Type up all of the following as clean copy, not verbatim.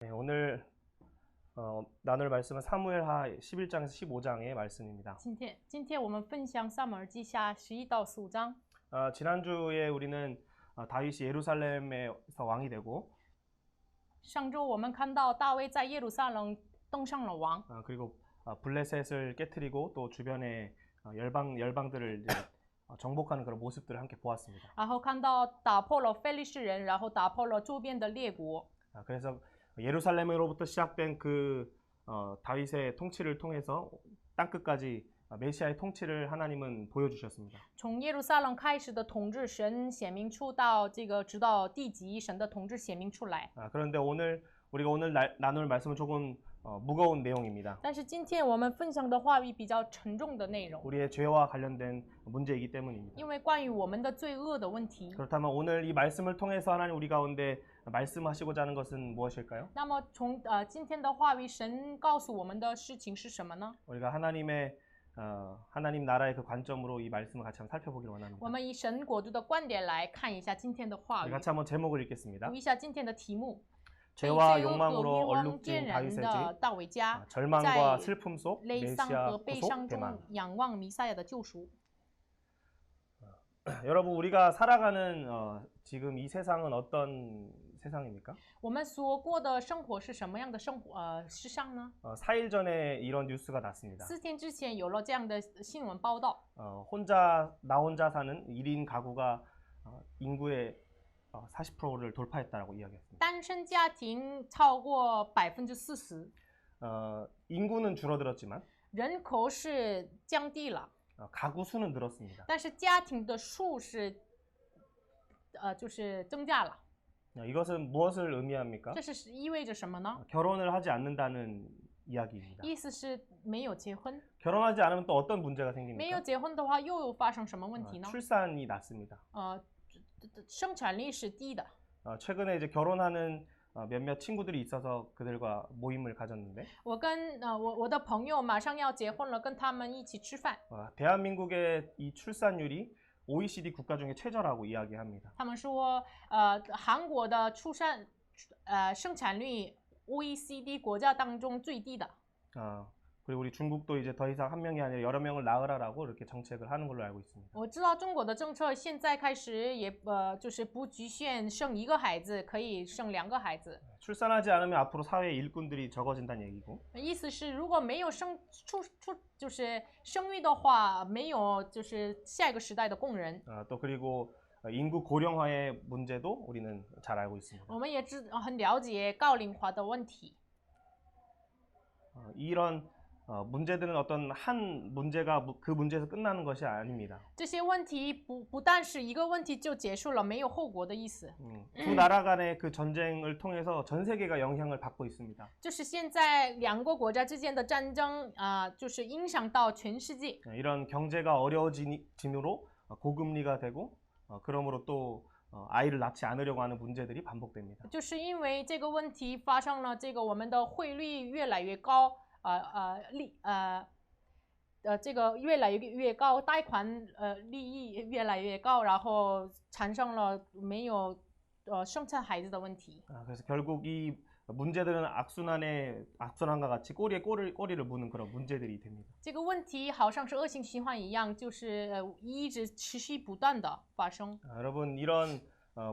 네, 오늘 나눌 말씀은 사무엘하 11장에서 15장의 말씀입니다. 今天我们分享撒母耳记下11到15章。 지난주에 우리는 다윗이 예루살렘에서 왕이 되고 上周我们看到大卫在耶路撒冷登上了王， 그리고 블레셋을 깨뜨리고 또 주변의 열방들을 이제 정복하는 그런 모습들을 함께 보았습니다. 然后看到打破了非利士人，然后打破了周边的列国。 그래서 예루살렘으로부터 시작된 그 다윗의 통치를 통해서 땅끝까지 메시아의 통치를 하나님은 보여주셨습니다. 从耶路撒冷开始的统治，神显明出到这个直到地极，神的统治显明出来。 그런데 우리가 오늘 나눌 말씀은 조금 무거운 내용입니다. 但是今天我们分享的话语比较沉重的内容， 우리의 죄와 관련된 문제이기 때문입니다. 因为关于我们的罪恶的问题。 그렇다면 오늘 이 말씀을 통해서 하나님 우리 가운데 말씀하시고자 하는 것은 무엇일까요? 那么从今天的话语，神告诉我们的事情是什么呢？ 우리가 하나님 나라의 그 관점으로 이 말씀을 같이 한번 살펴보기를 원합니다. 我们以神国度的观点来看一下今天的话语， 같이 한번 제목을 읽겠습니다. 读一下今天的题目。 죄와 욕망으로 얼룩진 다윗의 집, 大卫家 절망과 슬픔 속 悲伤 메시아 和悲 후속 伤 대망. 中仰望弥赛亚的救赎。 여러분 우리가 살아가는 지금 이 세상은 어떤 세상입니까? 我们所过的生活是什么样的世上呢？ 4일 전에 이런 뉴스가 났습니다. 4天之前有了这样的新闻报道， 나 혼자 사는 1인 가구가 인구의 40%를 돌파했다라고 이야기했습니다. 单身家庭超过40%， 인구는 줄어들었지만 人口是降低了， 가구 수는 늘었습니다. 但是家庭的数是就是增加了。 이것은 무엇을 의미합니까? 这是意味着什么呢？ 결혼을 하지 않는다는 이야기입니다. 意思是没有结婚， 결혼하지 않으면 또 어떤 문제가 没有 생깁니까? 结婚的话又有发生什么问题呢？ 출산이 낮습니다. 生产率是低的。 최근에 이제 결혼하는 몇몇 친구들이 있어서 그들과 모임을 가졌는데 我跟我的朋友马上要结婚了，跟他们一起吃饭。 대한민국의 이 출산율이 OECD 국가 중에 최저라고 이야기합니다. 他们说，韩国的生产率 OECD 国家当中最低的。 그리고 우리 중국도 이제 더 이상 한 명이 아니라 여러 명을 낳으라라고 이렇게 정책을 하는 걸로 알고 있습니다. 我知道中国的政策现在开始也就是不局限生一个孩子，可以生2个孩子。 출산하지 않으면 앞으로 사회의 일꾼들이 적어진다는 얘기고 意思是如果没有就是生育的话，没有就是下一个时代的工人。 또 그리고 인구 고령화의 문제도 우리는 잘 알고 있습니다. 我们也很了解高龄化的问题。 이런 문제들은 어떤 한 문제가 그 문제에서 끝나는 것이 아닙니다. 这些问题不但是一个问题就结束了，没有后果的意思。 두 나라 간의 그 전쟁을 통해서 전 세계가 영향을 받고 있습니다. 就是现在2个国家之间的战争就是影响到全世界。 이런 경제가 어려워짐으로 고금리가 되고 그러므로 또 아이를 낳지 않으려고 하는 문제들이 반복됩니다. 就是因为这个问题发生了，这个我们的汇率越来越高，这个越来越高，贷款利益越来越高，然后产生了没有生产孩子的问题。 그래서 결국 이 문제들은 악순환과 같이 꼬리에 꼬리를 무는 그런 문제들이 됩니다. 这个问题好像是恶性循环一样，就是一直持续不断的发生。 여러분 이런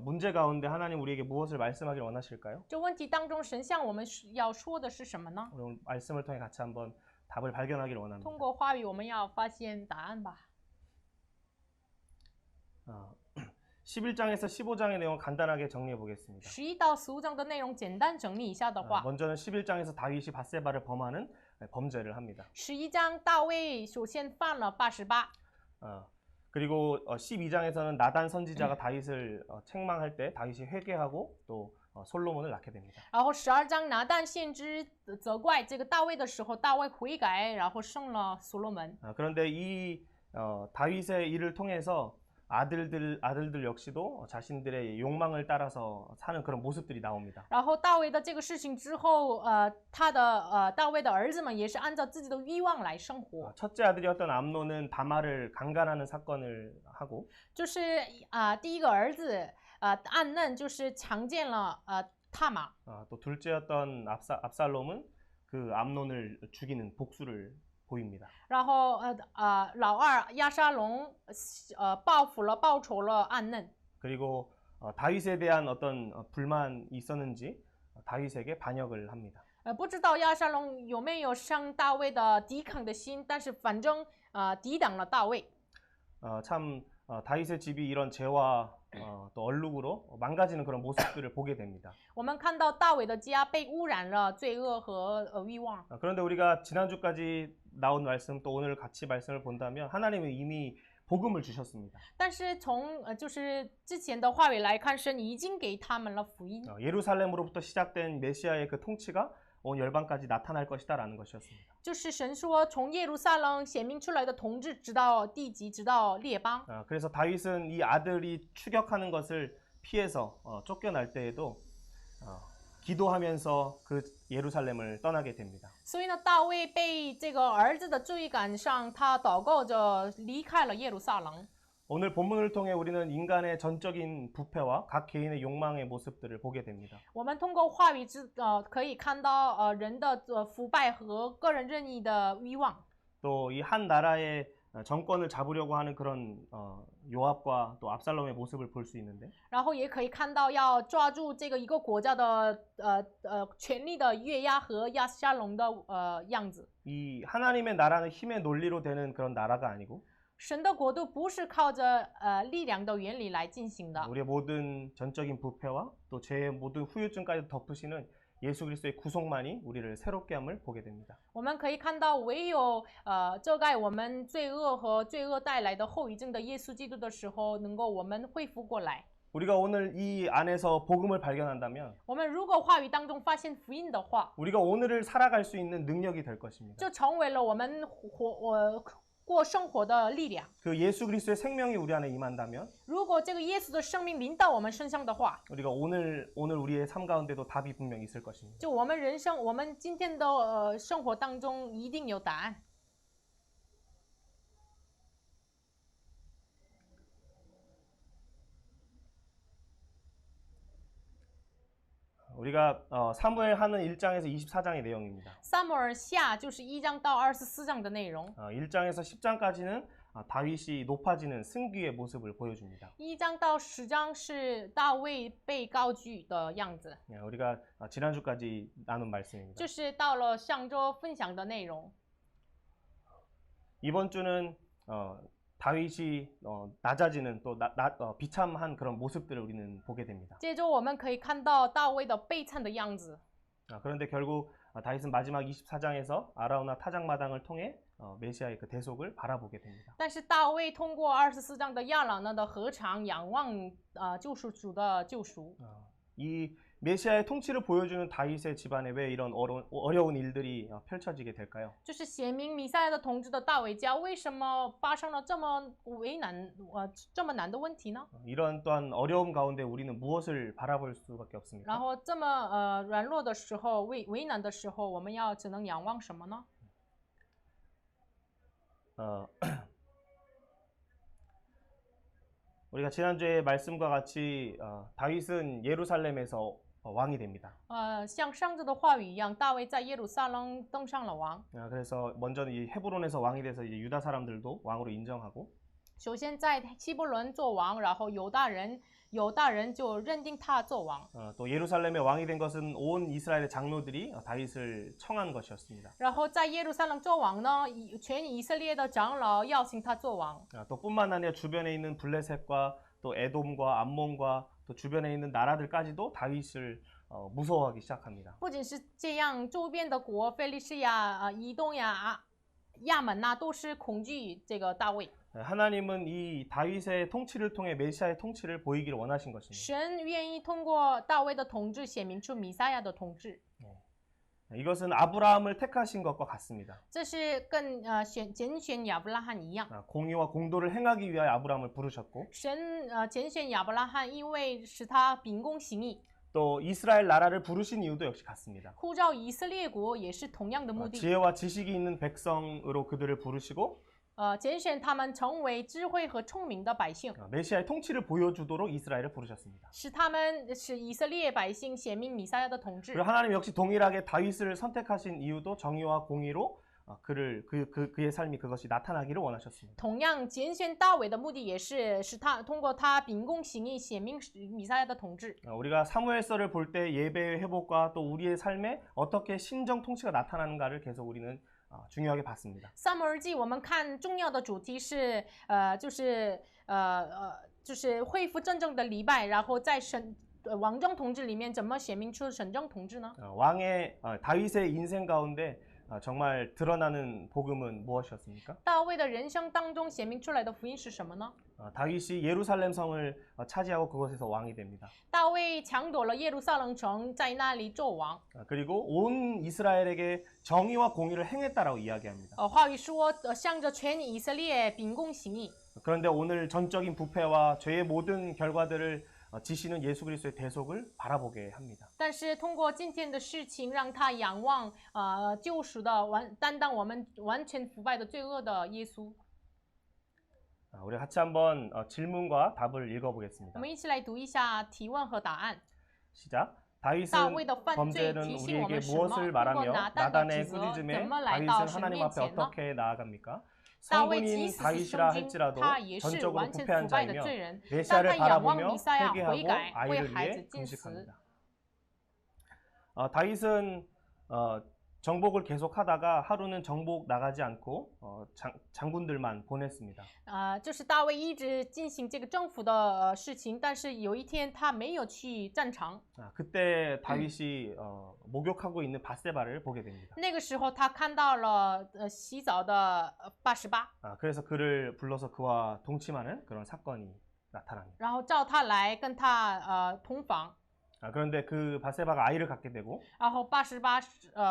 문제 가운데 하나님 우리에게 무엇을 말씀하기를 원하실까요? 这问题当中，神向我们要说的是什么呢？ 오늘 말씀을 통해 같이 한번 답을 발견하기를 원합니다. 通过话语，我们要发现答案吧。 11장에서 15장의 내용을 간단하게 정리해 보겠습니다. 11到15章的内容简单整理一下的话， 먼저는 11장에서 다윗이 밧세바를 범하는 범죄를 합니다. 11章大卫首先犯了88。 그리고 12장에서는 나단 선지자가 다윗을 책망할 때 다윗이 회개하고 또 솔로몬을 낳게 됩니다. 然后12章拿但先知责怪这个大卫的时候，大卫悔改，然后生了所罗门。 그런데 이 다윗의 일을 통해서 아들들 역시도 자신들의 욕망을 따라서 사는 그런 모습들이 나옵니다. 然后大卫的这个事情之后，大卫的儿子们也是按照自己的欲望来生活。 첫째 아들이었던 암논은 다말을 강간하는 사건을 하고 就是第一个儿子暗嫩就是强奸了 타마. 또 둘째였던 압살롬은 그 암논을 죽이는 복수를 보입니다. 然后老二亚沙龙报仇了暗嫩。 그리고 다윗에 대한 어떤 불만이 있었는지 다윗에게 반역을 합니다. 不知道亚沙龙有没有伤大卫的抵抗的心，但是反正抵挡了大卫。 참 다윗의 집이 이런 죄와 또 얼룩으로 망가지는 그런 모습들을 보게 됩니다. 我们看到大卫的家被污染了罪恶和欲望。 그런데 우리가 지난주까지 나온 말씀 또 오늘 같이 말씀을 본다면 하나님은 이미 복음을 주셨습니다. 但是从就是之前的话语来看，神已经给他们了福音。 예루살렘으로부터 시작된 메시아의 그 통치가 온 열방까지 나타날 것이다라는 것이었습니다. 就是神说，从耶路撒冷显明出来的统治，直到地极，直到列邦。 그래서 다윗은 이 아들이 추격하는 것을 피해서 쫓겨날 때에도 기도하면서 그 예루살렘을 떠나게 됩니다. 所以呢，大卫被这个儿子的追赶上，他祷告着离开了耶路撒冷。 오늘 본문을 통해 우리는 인간의 전적인 부패와 각 개인의 욕망의 모습들을 보게 됩니다. 我们通过话语可以看到人的腐败和个人任意的欲望。 또 이 한 나라의 정권을 잡으려고 하는 그런 요압과 또 압살롬의 모습을 볼 수 있는데 然后也可以看到要抓住这个一个国家的权力的约押和亚沙龙的样子。 이 하나님의 나라는 힘의 논리로 되는 그런 나라가 아니고 神的国度不是靠着力量的原理来进行的。 우리의 모든 전적인 부패와 또 죄의 모든 후유증까지 덮으시는 예수 그리스도의 구속만이 우리를 새롭게 함을 보게 됩니다. 我们可以看到，唯有遮盖我们罪恶和罪恶带来的后遗症的耶稣基督的时候，能够我们恢复过来。 우리가 오늘 이 안에서 복음을 발견한다면 我们如果话语当中发现福音的话， 우리가 오늘을 살아갈 수 있는 능력이 될 것입니다. 就成为了我们过生活的力量。 그 예수 그리스도의 생명이 우리 안에 임한다면 如果这个耶稣的生命临到我们身上的话， 우리가 오늘 우리의 삶 가운데도 답이 분명히 있을 것입니다. 就我们人生，我们今天的生活当中一定有答案。 우리가 사무엘 하는 1장에서 24장의 내용입니다. 撒母耳下就是1章到24章的内容。 1장에서 10장까지는 다윗이 높아지는 승귀의 모습을 보여줍니다. 1章到10章是大卫被高举的样子， 우리가 지난주까지 나눈 말씀입니다. 就是到了上周分享的内容。 이번 주는 다윗이 낮아지는 또 비참한 그런 모습들을 우리는 보게 됩니다. 接着我们可以看到大卫的悲惨的样子。 그런데 결국 다윗은 마지막 24장에서 아라우나 타작마당을 통해 메시아의 그 대속을 바라보게 됩니다. 但是大卫通过24章的亚朗那的合场仰望救赎主的救赎。 이 메시아의 통치를 보여주는 다윗의 집안에 왜 이런 어려운 일들이 펼쳐지게 될까요? 就是显明弥赛亚的统治的大卫家为什么发生了这么这么难的问题呢？ 이런 또한 어려움 가운데 우리는 무엇을 바라볼 수밖에 然 없습니까? 后这么软弱的时候为难的时候，我们只能仰望什么呢？ 우리가 지난주에 말씀과 같이 다윗은 예루살렘에서 왕이 됩니다. 像上周的话语一样，大卫在耶路撒冷登上了王。 그래서 먼저는 이 헤브론에서 왕이 돼서 이제 유다 사람들도 왕으로 인정하고 首先在希伯伦做王，然后犹大人就认定他做王。 또 예루살렘의 왕이 된 것은 온 이스라엘의 장로들이 다윗을 청한 것이었습니다. 然后在耶路撒冷做王呢，全以色列的长老邀请他做王。 또 뿐만 아니라 주변에 있는 블레셋과 또 에돔과 암몬과 또 주변에 있는 나라들까지도 다윗을 무서워하기 시작합니다. 不仅是这样，周边的国非利士呀、以东呀、亚门呐，都是恐惧这个大卫。 하나님은 이 다윗의 통치를 통해 메시아의 통치를 보이기를 원하신 것입니다. 神愿意通过大卫的统治显明出弥赛亚的统治。 이것은 아브라함을 택하신 것과 같습니다. 这是跟拣选亚伯拉罕一样。 공의와 공도를 행하기 위하여 아브라함을 부르셨고 神拣选亚伯拉罕，因为使他秉公行义。 또 이스라엘 나라를 부르신 이유도 역시 같습니다. 呼召以色列国也是同样的目的。 지혜와 지식이 있는 백성으로 그들을 부르시고 拣选他们成为智慧和聪明的百姓， 메시아의 통치를 보여주도록 이스라엘을 부르셨습니다. 使以色列百姓显明弥赛亚的统治。 그리고 하나님 역시 동일하게 다윗을 선택하신 이유도 정의와 공의로 그의 삶이 그것이 나타나기를 원하셨습니다. 同样，拣选大卫的目的也是使他通过他秉公行义显明弥赛亚的统治。 우리가 사무엘서를 볼 때 예배의 회복과 또 우리의 삶에 어떻게 신정 통치가 나타나는가를 계속 우리는 중요하게 봤습니다. 撒母耳记我们看重要的主题是就是恢复真正的礼拜，然后在王政统治里面怎么显明出神政统治呢？ 왕의 다윗의 인생 가운데 정말 드러나는 복음은 무엇이었습니까? 大卫的人生当中显明出来的福音是什么呢？ 다윗이 예루살렘 성을 차지하고 그곳에서 왕이 됩니다. 大卫抢夺了耶路撒冷城，在那里做王。 그리고 온 이스라엘에게 정의와 공의를 행했다라고 이야기합니다. 话语说，向着全以色列秉公行义。 그런데 오늘 전적인 부패와 죄의 모든 결과들을 지시는 예수 그리스도의 대속을 바라보게 합니다. 但是通过今天的事情，让他仰望救赎的担当我们完全腐败的罪恶的耶稣。 우리 같이 한번 질문과 답을 我 읽어보겠습니다. 们一起来读一下提问和答案。 시작. 大 다윗은 卫的犯罪 범죄는 提醒我 우리에게 们什么？ 무엇을 通过 말하며 拿单的 나단의 指责 꾸짖음에 怎么来 다윗은 到神 하나님 面 앞에 前呢？ 어떻게 나아갑니까? 大卫即 성군인 使是 다윗이라 圣经， 할지라도 他也是 전적으로 完全 부패한 腐败的 자이며 罪人。但 메시아를 他仰望 바라보며 弥赛亚悔 회개하고 改，为 아이를 孩子 위해 禁食。 금식합니다. 다윗은 정복을 계속하다가 하루는 정복 나가지 않고 장군들만 보냈습니다. 就是大卫一直进行这个政府的事情，但是有一天他没有去战场。 그때 다윗이 목욕하고 있는 밧세바를 보게 됩니다. 那个时候他看到了洗澡的88， 그래서 그를 불러서 그와 동침하는 그런 사건이 나타납니다. 然后叫他来跟他同房， 그런데 그 밧세바가 아이를 갖게 되고 然后88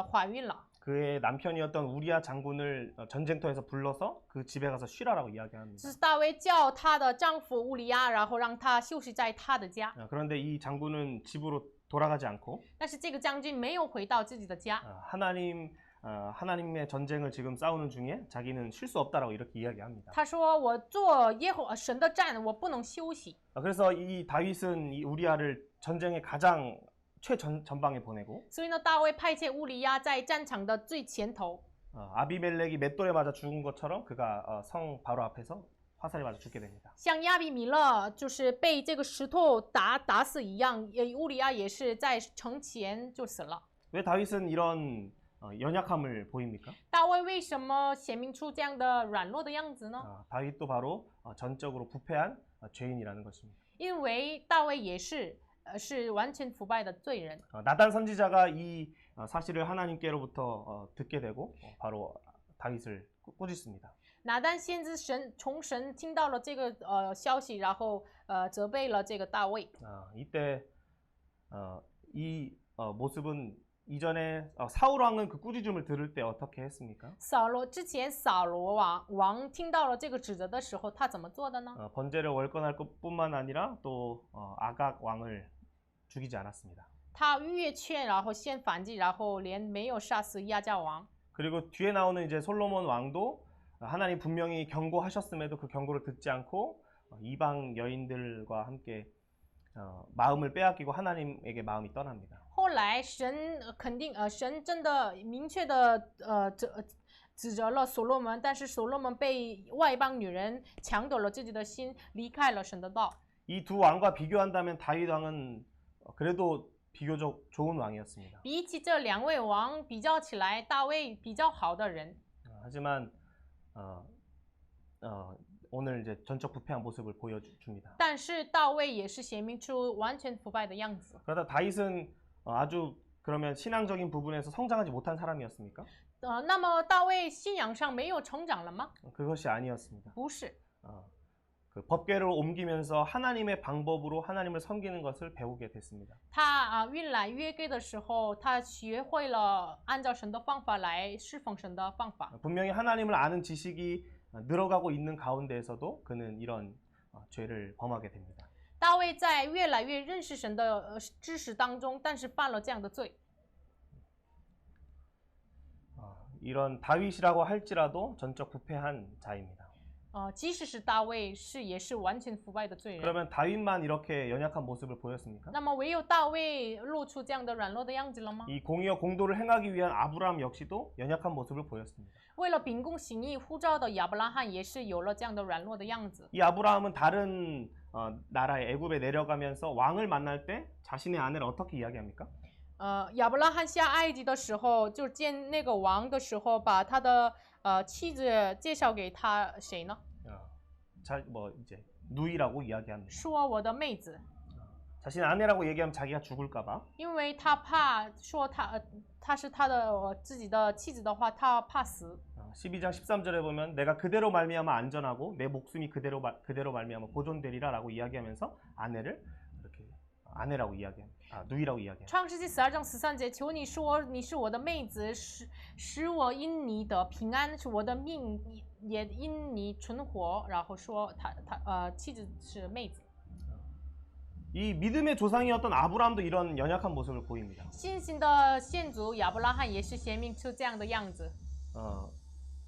怀孕了。 그의 남편이었던 우리야 장군을 전쟁터에서 불러서 그 집에 가서 쉬라라고 이야기합니다. 这是大卫叫她的丈夫乌利亚，然后让他休息在他的家。 그런데 이 장군은 집으로 돌아가지 않고 但是这个将军没有回到自己的家， 하나님의 전쟁을 지금 싸우는 중에 자기는 쉴 수 없다라고 이렇게 이야기합니다. 他说：“我做神的战，我不能休息。 그래서 이 다윗은 이 우리야를 전쟁의 가장 최전방에 보내고 所以呢，大卫派遣乌利亚在战场的最前头。 아비멜렉이 맷돌에 맞아 죽은 것처럼 그가 성 바로 앞에서 화살에 맞아 죽게 됩니다. 像亚比米勒就是被这个石头打死一样，乌利亚也是在城前就死了。 왜 다윗은 이런 연약함을 보입니까? 大卫为什么显明出这样的软弱的样子呢？ 다윗도 바로 전적으로 부패한 죄인이라는 것입니다. 因为大卫也是完全腐败的罪人。 나단 선지자가 이 사실을 하나님께로부터 듣게 되고 바로 다윗을 꾸짖습니다. 拿单先知从神听到了这个消息，然后责备了这个大卫。 이때 이 모습은 이전에 사울 왕은 그 꾸짖음을 들을 때 어떻게 했습니까? 之前扫罗王听到了这个指责的时候，他怎么做的呢？ 번제를 월권할 것뿐만 아니라 또 아각 왕을 죽이지 않았습니다. 他越劝，然后献反击，然后连没有杀死亚甲王。 그리고 뒤에 나오는 이제 솔로몬 왕도 하나님 분명히 경고하셨음에도 그 경고를 듣지 않고 이방 여인들과 함께 마음을 빼앗기고 하나님에게 마음이 떠납니다. 后来神真的明确的指责了所罗门，但是所罗门被外邦女人抢夺了自己的心，离开了神的道。 이 두 왕과 비교한다면 다윗 왕은 그래도 비교적 좋은 왕이었습니다. 比起这两位王比较起来，大卫比较好的人。 하지만 오늘 이제 전적 부패한 모습을 보여줍니다. 但是大卫也是显明出完全腐败的样子。 그러다 다윗은 아주 그러면 신앙적인 부분에서 성장하지 못한 사람이었습니까? 那么大卫信仰上没有成长了吗？ 그것이 아니었습니다. 不是， 그 법궤를 옮기면서 하나님의 방법으로 하나님을 섬기는 것을 배우게 됐습니다. 他运来约柜的时候，他学会了按照神的方法来侍奉神的方法。 분명히 하나님을 아는 지식이 늘어가고 있는 가운데에서도 그는 이런 죄를 범하게 됩니다. 大卫在越来越认识神的知识当中，但是犯了这样的罪。 이런 다윗이라고 할지라도 전적 부패한 자입니다. 即使是大卫也是完全腐败的罪人。 그러면 다윗만 이렇게 연약한 모습을 보였습니까? 那么唯有大卫露出这样的软弱的样子了吗？ 이 공의와 공도를 행하기 위한 아브라함 역시도 연약한 모습을 보였습니다. 为了秉公行义呼召的亚伯拉罕也是有了这样的软弱的样子。 이 아브라함은 다른 나라의 애굽에 내려가면서 왕을 만날 때 자신의 아내를 어떻게 이야기합니까? 亚伯拉罕下埃及的时候，就见那个王的时候，把他的妻子介绍给他谁呢？ 뭐 이제 누이라고 이야기합니다. 说我的妹子， 자신 아내라고 얘기하면 자기가 죽을까봐 因为他怕说他是他的自己的妻子的话，他怕死。 12장 13절에 보면 내가 그대로 말미암아 안전하고 내 목숨이 그대로 말미암아 보존되리라라고 이야기하면서 아내를 이렇게 아내라고 이야기합니다. 누이라고 이야기합니다. 创世纪12章13节，求你说你是我的妹子，使我因你得平安，是我的命也因你存活。然后说妻子是妹子。 이 믿음의 조상이었던 아브라함도 이런 연약한 모습을 보입니다. 信心的先祖亚伯拉罕也是显明出这样的样子。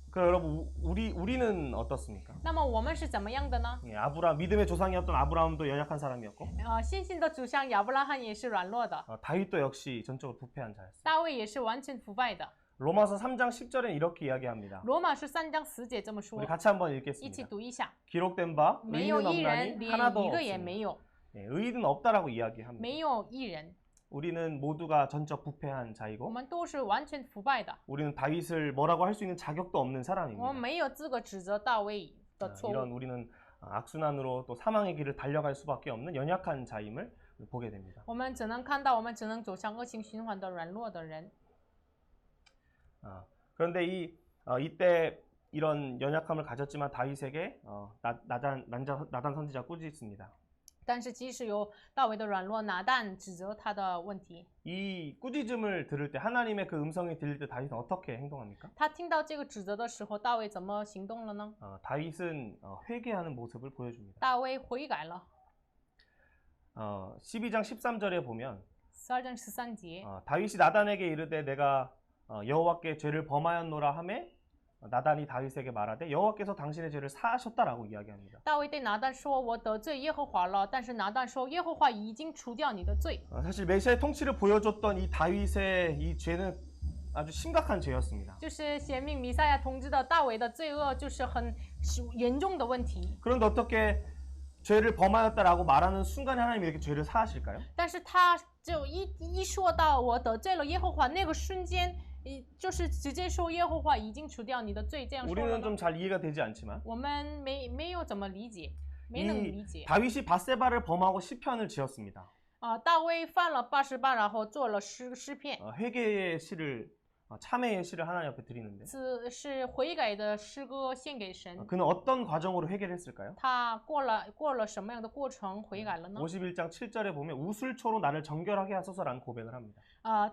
그럼 여러분 우리는 어떻습니까? 那么我们是怎么样的呢？ 믿음의 조상이었던 아브라함도 연약한 사람이었고 信心的祖上亚伯拉罕也是软弱的， 다윗도 역시 전적으로 부패한 자였어요. 大卫也是完全腐败的。 로마서 3장 10절에는 이렇게 이야기합니다. 罗马书3章10节这么说 우리 ， 같이 한번 一起 읽겠습니다. 读一下。 기록된 바 没有 의인은 一人， 없나니 连 하나도 一个也 없습니다. 没有， 의인은 없다라고 이야기합니다. 没有一人， 우리는 모두가 전적 부패한 我 자이고 们都是完全腐败的， 우리는 다윗을 뭐라고 할 수 있는 자격도 없는 我们 사람입니다. 没有资格指责大卫的错 이런 误。 우리는 악순환으로 또 사망의 길을 달려갈 수밖에 없는 연약한 자임을 보게 됩니다. 我们只能看到，我们只能走向恶性循环的软弱的人。 그런데 이때 이런 연약함을 가졌지만 다윗에게 나단 선지자 꾸짖습니다. 但是即使有大卫的软弱，拿但指责他的问题。 이 꾸짖음을 들을 때 하나님의 그 음성이 들릴 때 다윗은 어떻게 행동합니까? 他听到这个指责的时候，大卫怎么行动了呢？ 다윗은 회개하는 모습을 보여줍니다. 大卫悔改了。 12장 13절에 보면 12章13节， 다윗이 나단에게 이르되 내가 여호와께 죄를 범하였노라 하매 나단이 다윗에게 말하되 여호와께서 당신의 죄를 사하셨다라고 이야기합니다. 大卫对拿但说：“我得罪耶和华了。”但是拿但说：“耶和华已经除掉你的罪。” 사실 메시아의 통치를 보여줬던 이 다윗의 이 죄는 아주 심각한 죄였습니다. 就是显明弥赛亚统治的大卫的罪恶，就是很严重的问题。 그런데 어떻게 죄를 범하였다라고 말하는 순간에 하나님이 이렇게 죄를 사하실까요? 但是他就一说到我得罪了耶和华，那个瞬间，就是直接说耶和华已经除掉你的罪，这样说了 우리는 呢。 좀 잘 이해가 되지 않지만 我们没有怎么理解，没能理 이 解。 다윗이 밧세바를 범하고 시편을 지었습니다. 大卫犯了88，然后做了诗篇， 회개의 시를 참회의 시를 하나님 앞에 드리는데 是悔改的诗歌献给神。 그는 어떤 과정으로 회개를 했을까요? 他过了什么样的过程悔改了呢？ 51장 7절에 보면 우슬초로 나를 정결하게 하소서라는 고백을 합니다.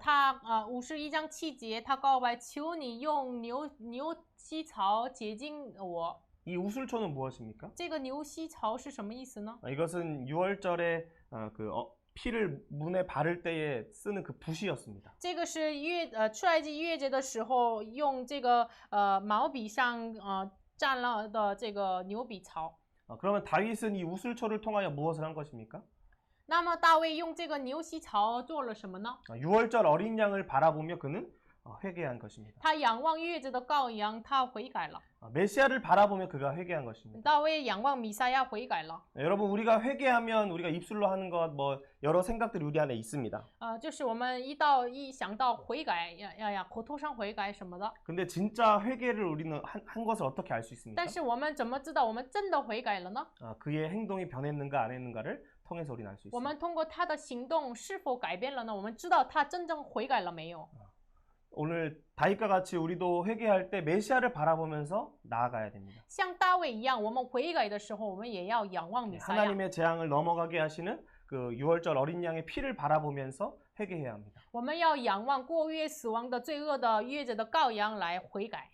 他51章7节，他告白求你用牛膝草洁净我。 이 우슬초는 무엇입니까? 这个牛膝草是什么意思呢？ 이것은 6월절에 피를 문에 바를 때에 쓰는 그 붓이었습니다. 这个是出埃及逾越节的时候用这个毛笔上蘸了的这个牛鼻草。 그러면 다윗은 이 우슬초를 통하여 무엇을 한 것입니까? 那么大卫用这个牛膝草做了什么呢？ 6월절 어린 양을 바라보며 그는 회개한 것입니다. 他仰望逾越节的羔羊，他悔改了。 메시아를 바라보며 그가 회개한 것입니다. 大卫仰望弥赛亚悔改了。 여러분 우리가 회개하면 우리가 입술로 하는 것 뭐 여러 생각들이 우리 안에 있습니다. 就是我们一想到悔改，口头上悔改什么的。 근데 진짜 회개를 우리는 한 것을 어떻게 알 수 있습니까? 但是我们怎么知道我们真的悔改了呢？ 그의 행동이 변했는가 안 했는가를 통해서 우리는 알 수 我 있습니다. 们通过他的行动是否改变了呢？我们知道他真正悔改了没有？ 오늘 다윗과 같이 우리도 회개할 때 메시아를 바라보면서 나아가야 됩니다. 像大卫一样，我们悔改的时候，我们也要仰望弥赛亚。 하나님의 재앙을 넘어가게 하시는 그 6월절 어린 양의 피를 바라보면서 회개해야 합니다. 我们要仰望过越死亡的罪恶的逾越节的羔羊来悔改。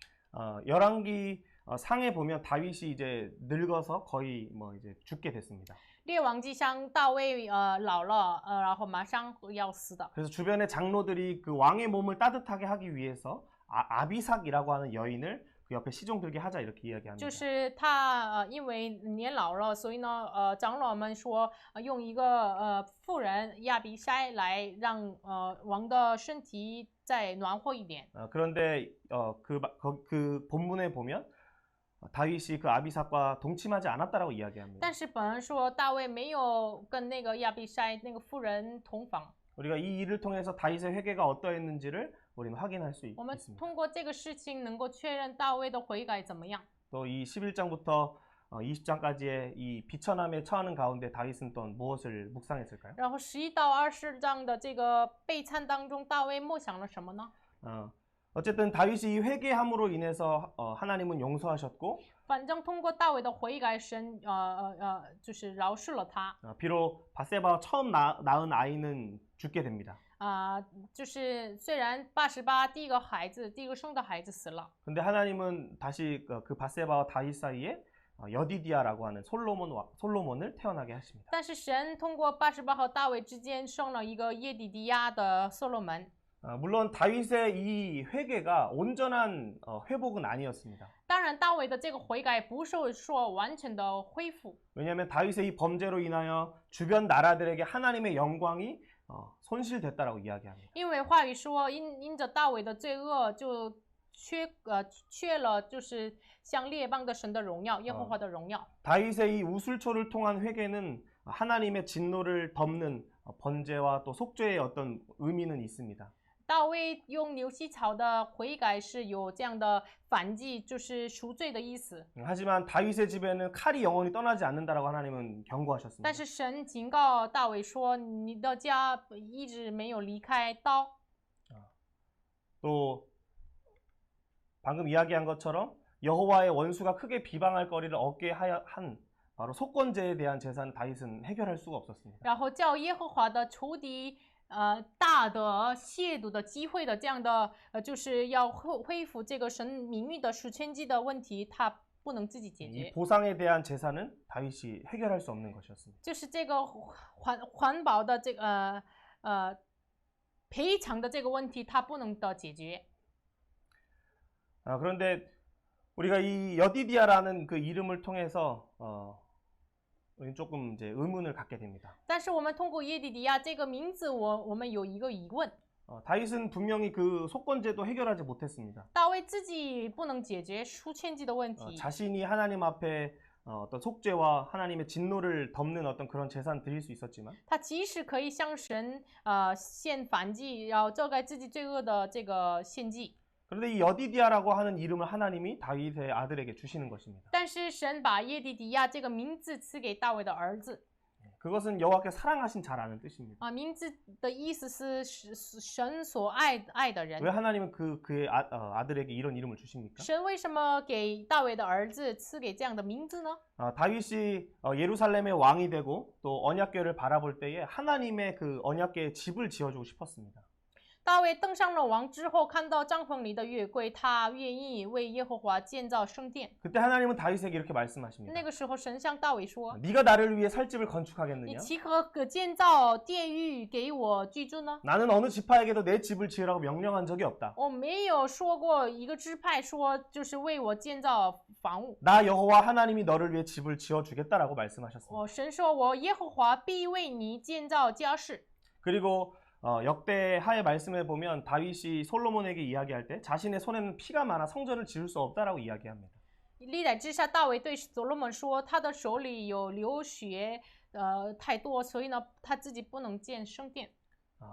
열왕기 상에 보면 다윗이 이제 늙어서 거의 뭐 이제 죽게 됐습니다. 列王记上大卫老了，然后马上要死的。 그래서 주변의 장로들이 그 왕의 몸을 따뜻하게 하기 위해서 아비삭이라고 하는 여인을 그 옆에 시종 들게 하자 이렇게 이야기합니다. 就是他因为年老了，所以呢长老们说用一个妇人亚比筛来让王的身体再暖和一点。 그런데 그 본문에 보면 다윗이 그 아비삭과 동침하지 않았다라고 이야기합니다. 但是本文说大卫没有跟那个亚比筛那个妇人同房。 우리가 이 일을 통해서 다윗의 회개가 어떠했는지를 우리는 확인할 수 我们 있습니다. 通过这个事情能够确认大卫的悔改怎么样。 또 이 11장부터 20장까지의 이 비천함에 처하는 가운데 다윗은 또 무엇을 묵상했을까요? 然后11到20章的这个备餐当中，大卫默想了什么呢？ 어쨌든 다윗이 이 회개함으로 인해서 하나님은 용서하셨고 反正通过大卫的悔改，神就是饶恕了他。 비록 바세바가 처음 낳은 아이는 죽게 됩니다. 就是虽然88第一个孩子，第一个生的孩子死了， 근데 하나님은 다시 그 바세바와 다윗 사이에 여디디아라고 하는 솔로몬을 태어나게 하십니다. 但是神通过88和大卫之间生了一个耶底迪亚的所罗门。 물론 다윗의 이 회개가 온전한 회복은 아니었습니다. 当然，大卫的这个悔改不是说完全的恢复， 왜냐하면 다윗의 이 범죄로 인하여 주변 나라들에게 하나님의 영광이 손실됐다라고 이야기합니다. 因为话语说因着大卫的罪恶就缺了，就是像列邦的神的荣耀，耶和华的荣耀。 다윗의 이 우술초를 통한 회개는 하나님의 진노를 덮는 번제와 또 속죄의 어떤 의미는 있습니다. 大卫用牛膝草的悔改是有这样的反击，就是赎罪的意思。 하지만 다윗의 집에는 칼이 영원히 떠나지 않는다라고 하나님은 경고하셨습니다. 但是神警告大卫说：“你的家一直没有离开刀。” 또 방금 이야기한 것처럼 여호와의 원수가 크게 비방할 거리를 얻게 한 바로 속건제에 대한 재산은 다윗은 해결할 수가 없었습니다. 然后叫耶和华的仇敌大的亵渎的机会的这样的就是要恢复这个神名誉的赎愆祭的问题，他不能自己解 이 决。 보상에 대한 재산은 다윗이 해결할 수 없는 것이었습니다. 就是这个环保的这个赔偿的这个问题，他不能的解决。 그런데 우리가 이 여디디아라는 그 이름을 통해서 우리는 조금 이제 의문을 갖게 됩니다. 但是我们通过耶底迪亚这个名字，我们有一个疑问： 다윗은 분명히 그 속건제도 해결하지 못했습니다. 大卫自己不能解决赎愆祭的问题， 자신이 하나님 앞에 어떤 속죄와 하나님의 진노를 덮는 어떤 그런 재산 드릴 수 있었지만 他即使可以向神献反祭，然后遮盖自己罪恶的这个献祭。 그런데 이 여디디아라고 하는 이름을 하나님이 다윗의 아들에게 주시는 것입니다. 但是神把耶底迪亚这个名字赐给大卫的儿子， 그것은 여호와께 사랑하신 자라는 뜻입니다. 名字的意思是神所爱的人 왜 。 하나님은 그의 아들에게 이런 이름을 주십니까? 神为什么给大卫的儿子赐给这样的名字呢？ 다윗이 예루살렘의 왕이 되고 또 언약궤를 바라볼 때에 하나님의 그 언약궤에 집을 지어주고 싶었습니다. 大卫登上了王之后，看到帐篷里的约柜，他愿意为耶和华建造圣殿。 그때 하나님은 다윗에게 이렇게 말씀하십니다. 那个时候，神向大卫说 네가 나를 위해 살 집을 ：“你 건축하겠느냐? 岂可建造殿宇给我居住呢？ 나는 어느 지파에게도 내 집을 지으라고 명령한 적이 없다. 我没有说过一个支派说就是为我建造房屋。 나 여호와 하나님이 너를 위해 집을 지어주겠다라고 말씀하셨습니다. 神说我耶和华必为你建造家室。 그리고 역대하의 말씀에 보면 다윗이 솔로몬에게 이야기할 때 자신의 손에는 피가 많아 성전을 지을 수 없다라고 이야기합니다. 历代之下，大卫对所罗门说，他的手里有流血，太多，所以呢，他自己不能建圣殿。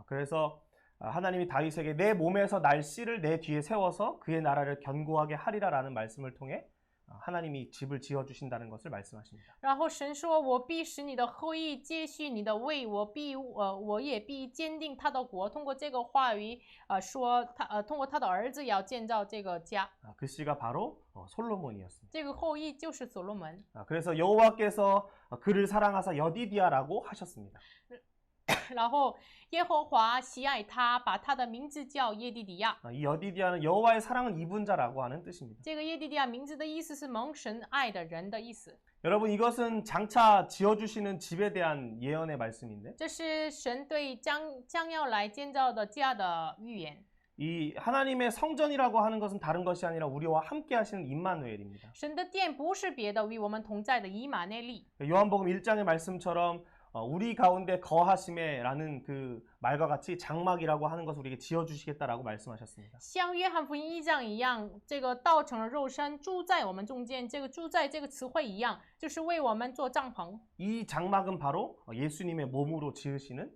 그래서 하나님이 다윗에게 내 몸에서 날 씨를 내 뒤에 세워서 그의 나라를 견고하게 하리라라는 말씀을 통해 하나님이 집을 지어 주신다는 것을 말씀하십니다. 然后神说：“我必使你的后裔接续你的位，我也必坚定他的国。”通过这个话语，说他通过他的儿子要建造这个家。 그 씨가 바로 솔로몬이었습니다. 这个后裔就是所罗门。 그래서 여호와께서 그를 사랑하사 여디디아라고 하셨습니다. 然后耶和华喜爱他，把他的名字叫耶底迪亚。 이 여디디아는 여호와의 사랑은 입은 자라고 하는 뜻입니다. 这个耶底迪亚名字的意思是蒙神爱的人的意思。 여러분 이것은 장차 지어주시는 집에 대한 예언의 말씀인데 这是神对将要来建造的家的预言。이 하나님의 성전이라고 하는 것은 다른 것이 아니라 우리와 함께 하시는 임마누엘입니다. 神的殿不是别的，与我们同在的以马内利。 요한복음 1장의 말씀처럼 우리 가운데 거하심에라는 그 말과 같이 장막이라고 하는 것을 우리에게 지어주시겠다라고 말씀하셨습니다. 像约翰福音1章一样，这个道成了肉身，住在我们中间。这个住在这个词汇一样，就是为我们做帐篷。 이 장막은 바로 예수님의 몸으로 지으시는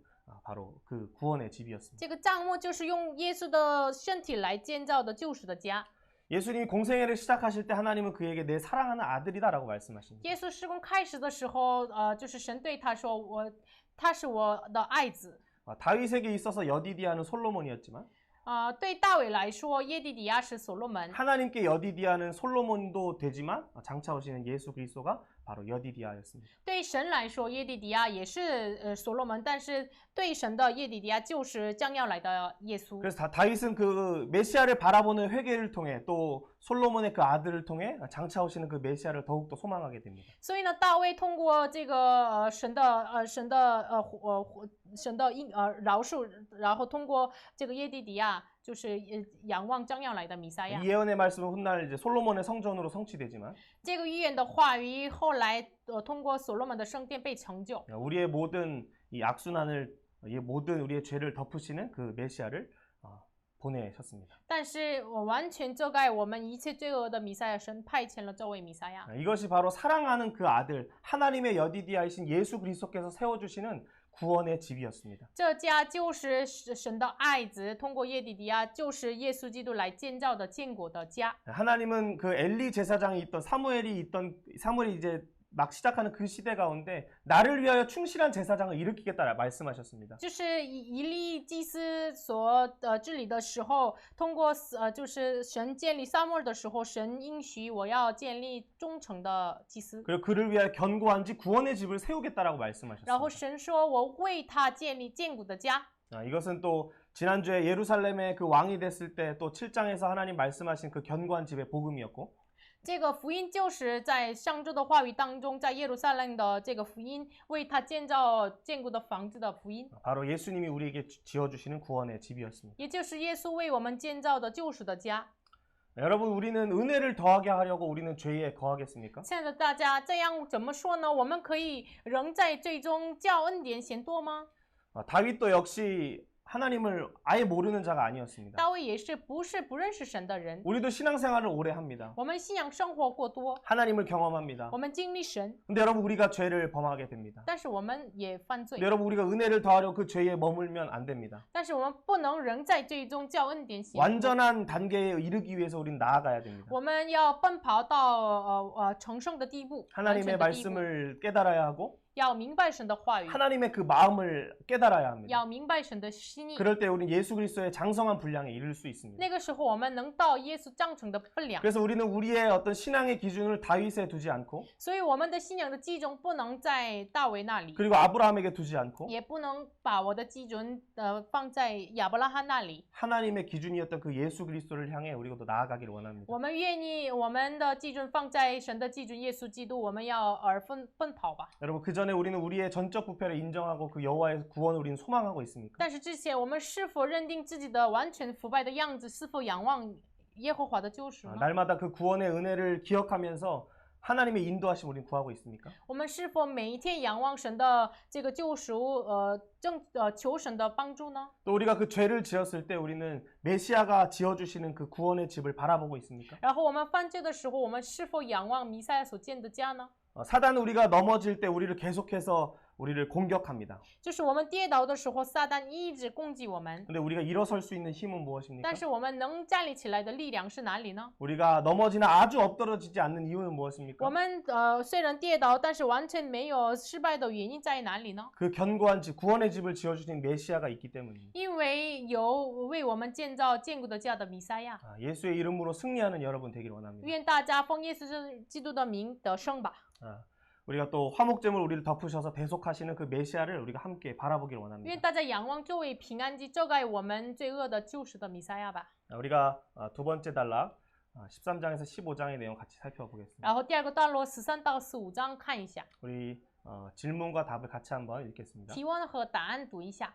바로 그 구원의 집이었습니다. 这个帐幕就是用耶稣的身体来建造的救赎的家。 예수님이 공생애를 시작하실 때 하나님은 그에게 내 사랑하는 아들이다라고 말씀하십니다. 耶稣施工开始的时候，就是神对他说：“他是我的爱子。” 다윗에게 있어서 여디디아는 솔로몬이었지만 对大卫来说，耶底底亚是所罗门。 하나님께 여디디아는 솔로몬도 되지만 장차 오시는 예수 그리스도가 바로 여디디아였습니다. 对神来说，耶底底亚也是所罗门，但是对神的耶底底亚就是将要来的耶稣。 그래서 다윗은 그 메시아를 바라보는 회개를 통해 또 솔로몬의 그 아들을 통해 장차 오시는 그 메시아를 더욱더 소망하게 됩니다. 所以呢，大卫通过这个神的饶恕，然后通过这个耶底底亚，就是仰望将要来的弥赛亚。 이 예언의 말씀은 훗날 이제 솔로몬의 성전으로 성취되지만 这个预言的话语后来通过所罗门的圣殿被成就。 우리의 모든 이 악순환을 이 모든 우리의 죄를 덮으시는 그 메시아를 보내셨습니다. 但是我完全遮盖我们一切罪恶的弥赛亚神派遣了这位弥赛亚。 이것이 바로 사랑하는 그 아들 하나님의 여디디아이신 예수 그리스도께서 세워주시는 구원의 집이었습니다. 这家就是神的爱子，通过耶底底亚，就是耶稣基督来建造的坚果的家。 하나님은 그 엘리 제사장이 있던 사무엘이 이제 막 시작하는 그 시대 가운데 나를 위하여 충실한 제사장을 일으키겠다 말씀하셨습니다. 就是以利祭司所治理的时候，通过就是神建立撒母耳的时候，神应许我要建立忠诚的祭司。 그리고 그를 위하여 견고한 집 구원의 집을 세우겠다라고 然后 말씀하셨습니다. 神说：“我为他建立坚固的家。” 이것은 또 지난주에 예루살렘의 그 왕이 됐을 때 또 7장에서 하나님 말씀하신 그 견고한 집의 복음이었고 这个福音就是在上周的话语当中，在耶路撒冷的这个福音，为他建造坚固的房子的福音， 바로 예수님이 우리에게 지어주시는 구원의 집이었습니다. 也就是耶稣为我们建造的救赎的家。 여러분 우리는 은혜를 더하게 하려고 우리는 죄에 거하겠습니까? 亲爱的大家，这样怎么说呢？我们可以仍在最终叫恩典显多吗？ 다윗도 역시 하나님을 아예 모르는 자가 아니었습니다. 大卫也是不认识神的人。 우리도 신앙생활을 오래 합니다. 我们信仰生活过多， 하나님을 경험합니다. 我们经历神， 근데 여러분 우리가 죄를 범하게 됩니다. 但是我们也犯罪 근데 。 여러분 우리가 은혜를 더하려고 그 죄에 머물면 안 됩니다. 但是我们不能仍在最终叫恩典显多。 완전한 단계에 이르기 위해서 우리는 나아가야 됩니다. 我们要奔跑到成圣的地步，完全 하나님의 的地步， 말씀을 깨달아야 하고 要明白神的话语， 하나님의 그 마음을 깨달아야 합니다. 要明白神的心意。 그럴 때 우리는 예수 그리스도의 장성한 분량에 이를 수 있습니다. 那个时候，我们能到耶稣章程的分量。 그래서 우리는 우리의 어떤 신앙의 기준을 다윗에 두지 않고 所以，我们的信仰的基准不能在大卫那里， 그리고 아브라함에게 두지 않고 也不能把我的基准放在亚伯拉罕那里。 하나님의 기준이었던 그 예수 그리스도를 향해 우리가 나아가기를 원합니다. 我们愿意我们的基准放在神的基准耶稣基督，我们要奔跑吧。 여러분 그 전에 우리는 우리의 전적 부패를 인정하고 그 여호와의 구원을 우리는 소망하고 있습니까? 但是之前，我们是否认定自己的完全腐败的样子？是否仰望耶和华的救赎呢？ 날마다 그 구원의 은혜를 기억하면서 하나님의 인도하심 우리는 구하고 있습니까? 我们是否每一天仰望神的这个救赎，求神的帮助呢？ 또 우리가 그 죄를 지었을 때 우리는 메시아가 지어주시는 그 구원의 집을 바라보고 있습니까? 然后我们犯罪的时候，我们是否仰望弥赛亚所建的家呢？ 사단은 우리가 넘어질 때 우리를 계속해서 우리를 공격합니다. 就是我们跌倒的时候，撒旦一直攻击我们。 근데 우리가 일어설 수 있는 힘은 무엇입니까? 但是我们能站立起来的力量是哪里呢？ 우리가 넘어지나 아주 엎드러지지 않는 이유는 무엇입니까? 我们虽然跌倒，但是完全没有失败的原因在哪里呢？ 그 견고한 집, 구원의 집을 지어주신 메시아가 있기 때문입니다. 因为有为我们建造坚固的家的弥赛亚。 예수의 이름으로 승리하는 여러분 되기를 원합니다. 愿大家奉耶稣基督的名得胜吧。 우리가 또 화목제물 우리를 덮으셔서 대속하시는 그 메시아를 우리가 함께 바라보기를 원합니다. 愿大家仰望这位平安祭遮盖我们罪恶的救赎的弥赛亚吧。 우리가 두 번째 단락 13장에서 15장의 내용 같이 살펴보겠습니다. 然后第二个段落13到15章看一下， 우리 질문과 답을 같이 한번 읽겠습니다. 提问和答案读一下。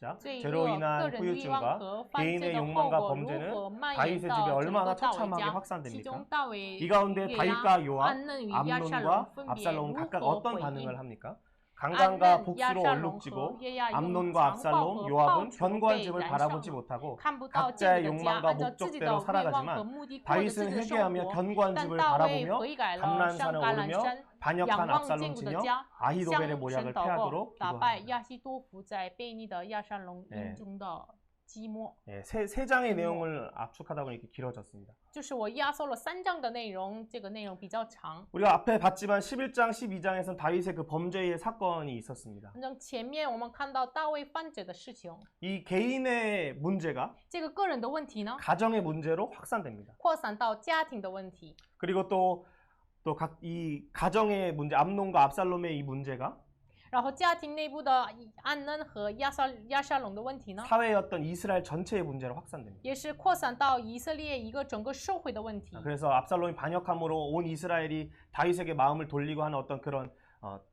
시작. 罪 죄로 恶、个 인한 人欲望 후유증과 和犯罪 개인의 的后 욕망과 果如 범죄는 何蔓延 다윗의 집에 到整 얼마나 个大卫 처참하게 家。其 확산됩니까? 中大卫 이 가운데 月 다윗과 요압, 安嫩与亚沙龙 암논과 分别 압살롬은 如 각각 何 어떤 回 반응을 应？ 합니까? 安 강간과 嫩、亚 복수로 沙龙和 얼룩지고 约亚用 암논과 强暴 압살롬, 和 요압은 报仇 견고한 被 집을 燃烧 바라보지 了， 못하고 看不到建 각자의 立的家， 욕망과 按照自己的 목적대로 愿望和 살아가지만 目的过着自己 다윗은 的生 회개하며 活。 견고한 但 집을 大卫 바라보며 悔改了， 감난산을 上橄榄 오르며 山， 반역한 仰望 압살롬 坚固的 진영 家， 아히도벨의 向 모략을 神祷告， 패하도록 打败 기도합니다. 亚希多弗在悖逆的亚沙龙 예 营中的积末。 예, 세 장의 음. 내용을 압축하다 보니 이렇게 길어졌습니다. 就是我压缩了3章的内容，这个内容比较长。 우리가 앞에 봤지만 11장, 12장에서는 다윗의 그 범죄의 사건이 있었습니다. 反正前面我们看到大卫犯罪的事情， 이 개인의 문제가 这个个人的问题呢， 가정의 문제로 확산됩니다. 扩散到家庭的问题， 그리고 또 각 이 가정의 문제, 암논과 압살롬의 이 문제가 然后家庭内部的安嫩和亚沙龙的问题呢， 사회였던 이스라엘 전체의 문제로 확산됩니다. 也是扩散到以色列一个整个社会的问题。 그래서 압살롬이 반역함으로 온 이스라엘이 다윗에게 마음을 돌리고 하는 어떤 그런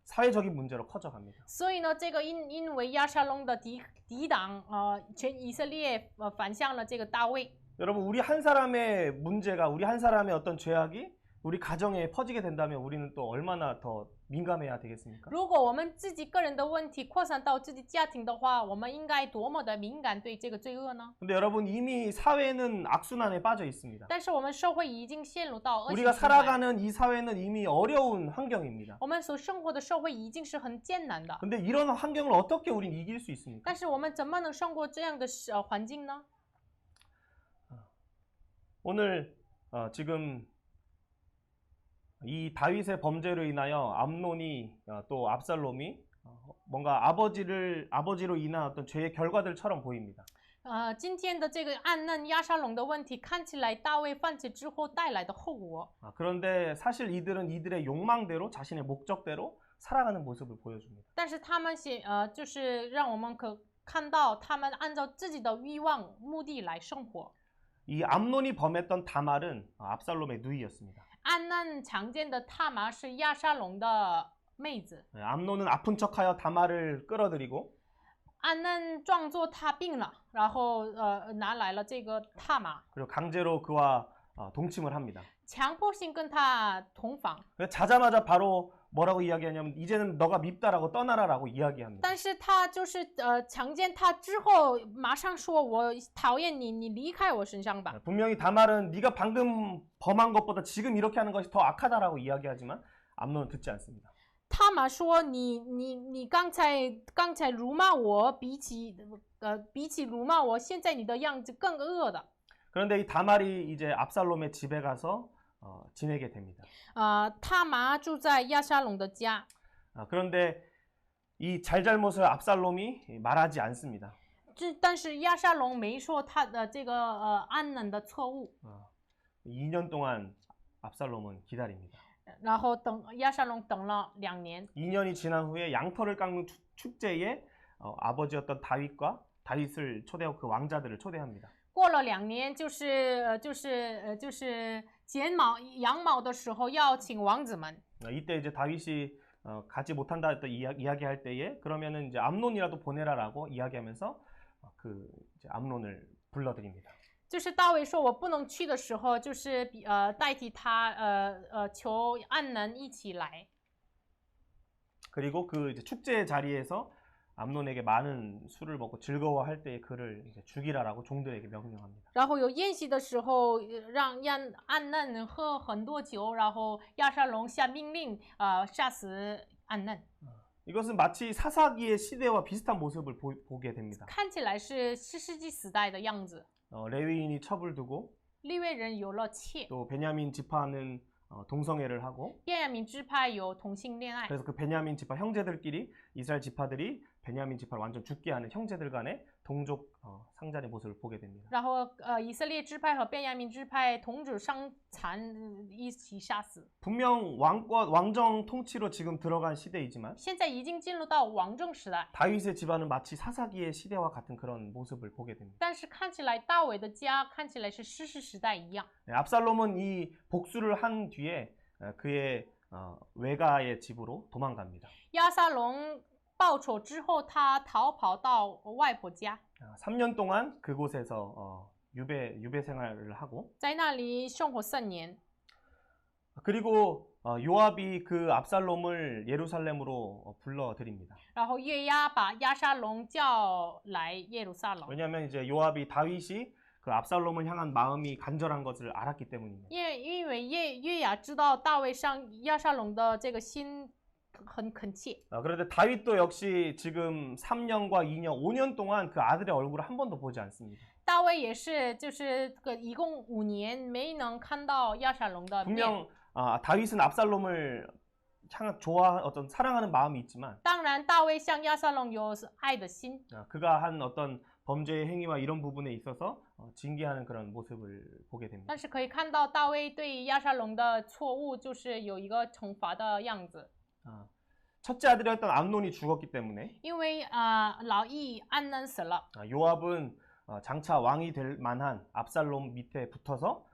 사회적인 문제로 커져갑니다. 所以呢，这个因为亚沙龙的抵挡，全以色列反向了这个大卫。 여러분, 우리 한 사람의 문제가, 우리 한 사람의 어떤 죄악이 우리 가정에 퍼지게 된다면 우리는 또 얼마나 더 민감해야 되겠습니까? 如果我们自己个人的问题扩散到自己家庭的话，我们应该多么的敏感对这个罪恶呢？ 근데 여러분, 이미 사회는 악순환에 빠져 있습니다. 但是我们社会已经陷入到恶性 우리가 循环， 살아가는 이 사회는 이미 어려운 환경입니다. 我们所生活的社会已经是很艰难的。 근데 이런 환경을 어떻게 우린 이길 수 있습니까? 但是我们怎么能胜过这样的环境呢？ 오늘 지금 이 다윗의 범죄로 인하여 암논이 또 압살롬이 뭔가 아버지로 인한 어떤 죄의 결과들처럼 보입니다. 今天的这个暗嫩亚沙龙的问题，看起来大卫犯罪之后带来的后果。 그런데 사실 이들은 이들의 욕망대로 자신의 목적대로 살아가는 모습을 보여줍니다. 但是他们就是让我们可看到他们按照自己的欲望目的来生活。 이 암논이 범했던 다말은 압살롬의 누이였습니다. 暗嫩强奸的塔玛是亚沙龙的妹子， 암논은 아픈 척하여 다말을 끌어들이고 暗嫩装作他病了，然后拿来了这个塔玛， 그리고 강제로 그와 동침을 합니다. 强迫性跟他同房。 자자마자 바로 뭐라고 이야기하냐면 이제는 너가 밉다라고 떠나라라고 이야기합니다. 但是他就是强奸他之后，马上说我讨厌你，你离开我身上吧。 분명히 다말은 네가 방금 범한 것보다 지금 이렇게 하는 것이 더 악하다라고 이야기하지만 암논은 듣지 않습니다. 塔玛说你刚才辱骂我，比起辱骂我，现在你的样子更恶的。 그런데 이 다말이 이제 압살롬의 집에 가서 지내게 됩니다. 塔玛住在亚沙龙的家， 그런데 이 잘잘못을 압살롬이 말하지 않습니다. 但是亚沙龙没说他的这个安嫩的错误， 2년 동안 압살롬은 기다립니다. 然后亚沙龙等了2年。 2년이 지난 후에 양털을 깎는 축제에 아버지였던 다윗을 초대하고 그 왕자들을 초대합니다. 过了2年，就是剪羊毛的时候，邀请王子们。 이때 이제 다윗이 가지 못한다 했던 이야기할 때에 그러면은 이제 암논이라도 보내라라고 이야기하면서 그 이제 암논을 불러드립니다. 就是大卫说我不能去的时候，就是代替他求暗嫩一起来。 그리고 그 이제 축제 자리에서 암논에게 많은 술을 먹고 즐거워할 때에 그를 이제 죽이라라고 종들에게 명령합니다. 然后有宴席的时候，让暗嫩喝很多酒，然后亚沙龙下命令，杀死暗嫩。 이것은 마치 사사기의 시대와 비슷한 모습을 보게 됩니다. 看起来是士世纪时代的样子。 레위인이 첩을 두고 利未人有了妾， 또 베냐민 지파는 동성애를 하고 便雅悯支派有同性恋爱， 그래서 그 베냐민 지파 형제들끼리 이스라엘 지파들이 베냐민 지파를 완전 죽게 하는 형제들 간의 동족 상잔의 모습을 보게 됩니다. 然后以色列支派和便雅悯支派同主伤残，一起杀死。 분명 왕정 통치로 지금 들어간 시대이지만 现在已经进入到王政时代， 다윗의 집안은 마치 사사기의 시대와 같은 그런 모습을 보게 됩니다. 但是看起来大卫的家看起来是士师时代一样。 압살롬은 이 복수를 한 뒤에 그의 외가의 집으로 도망갑니다. 亚撒龙报仇之后，他逃跑到外婆家， 3년 동안 그곳에서 유배 생활을 하고 在那里生活3年。 그리고 요압이 그 압살롬을 예루살렘으로 불러들입니다. 然后约押把押沙龙叫来耶路撒冷， 왜냐하면 이제 요압이 다윗이 그 압살롬을 향한 마음이 간절한 것을 알았기 때문입니다. 因为约押知道大卫上押沙龙的这个心很恳切。 그런데 다윗도 역시 지금 3년과 2년, 5년 동안 그 아들의 얼굴을 한 번도 보지 않습니다. 大卫也是，就是一共5年没能看到押沙龙的面。 분명 다윗은 압살롬을 어떤 사랑하는 마음이 있지만 当然，大卫向押沙龙有爱的心， 그가 한 어떤 범죄의 행위와 이런 부분에 있어서 징계하는 그런 모습을 보게 됩니다. 但是可以看到大卫对押沙龙的错误就是有一个惩罚的样子。 첫째 아들이었던 암논이 죽었기 때문에 因为老义安嫩死了， 요압은 장차 왕이 될 만한 압살롬 밑에 붙어서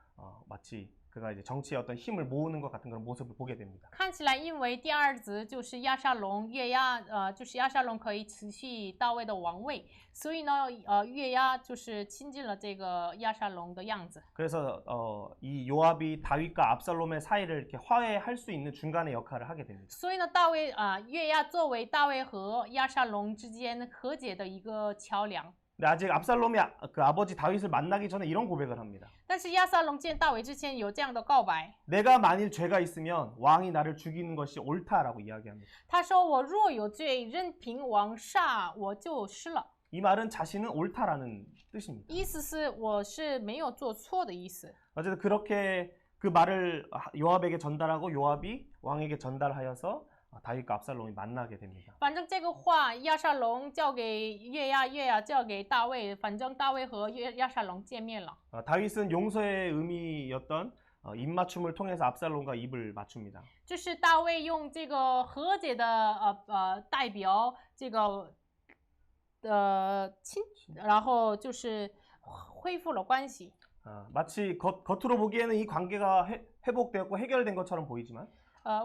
마치 그가 이제 정치의 어떤 힘을 모으는 것 같은 그런 모습을 보게 됩니다. 看起来因为第二子就是押沙龙，就是押沙龙可以持续大卫的王位，所以呢，约押就是亲近了这个押沙龙的样子。 그래서 이 요압이 다윗과 압살롬의 사이를 이렇게 화해할 수 있는 중간의 역할을 하게 됩니다. 所以呢，约押作为大卫和押沙龙之间和解的一个桥梁。 근데 아직 압살롬이 그 아버지 다윗을 만나기 전에 이런 고백을 합니다. 但是押沙龙见大卫之前有这样的告白， 내가 만일 죄가 있으면 왕이 나를 죽이는 것이 옳다라고 이야기합니다. 他说：“我若有罪，任凭王杀我就是了。” 이 말은 자신은 옳다라는 뜻입니다. 意思是我是没有做错的意思。 어쨌든 그렇게 그 말을 요압에게 전달하고 요압이 왕에게 전달하여서 다윗과 압살롬이 만나게 됩니다. 反正这个话押沙龙交给约押，约押交给大卫，反正大卫和押沙龙见面了。 다윗은 용서의 의미였던 입맞춤을 통해서 압살롬과 입을 맞춥니다. 就是大卫用这个和解的代表这个亲，然后就是恢复了关系。 마치 겉으로 보기에는 이 관계가 회복되었고 해결된 것처럼 보이지만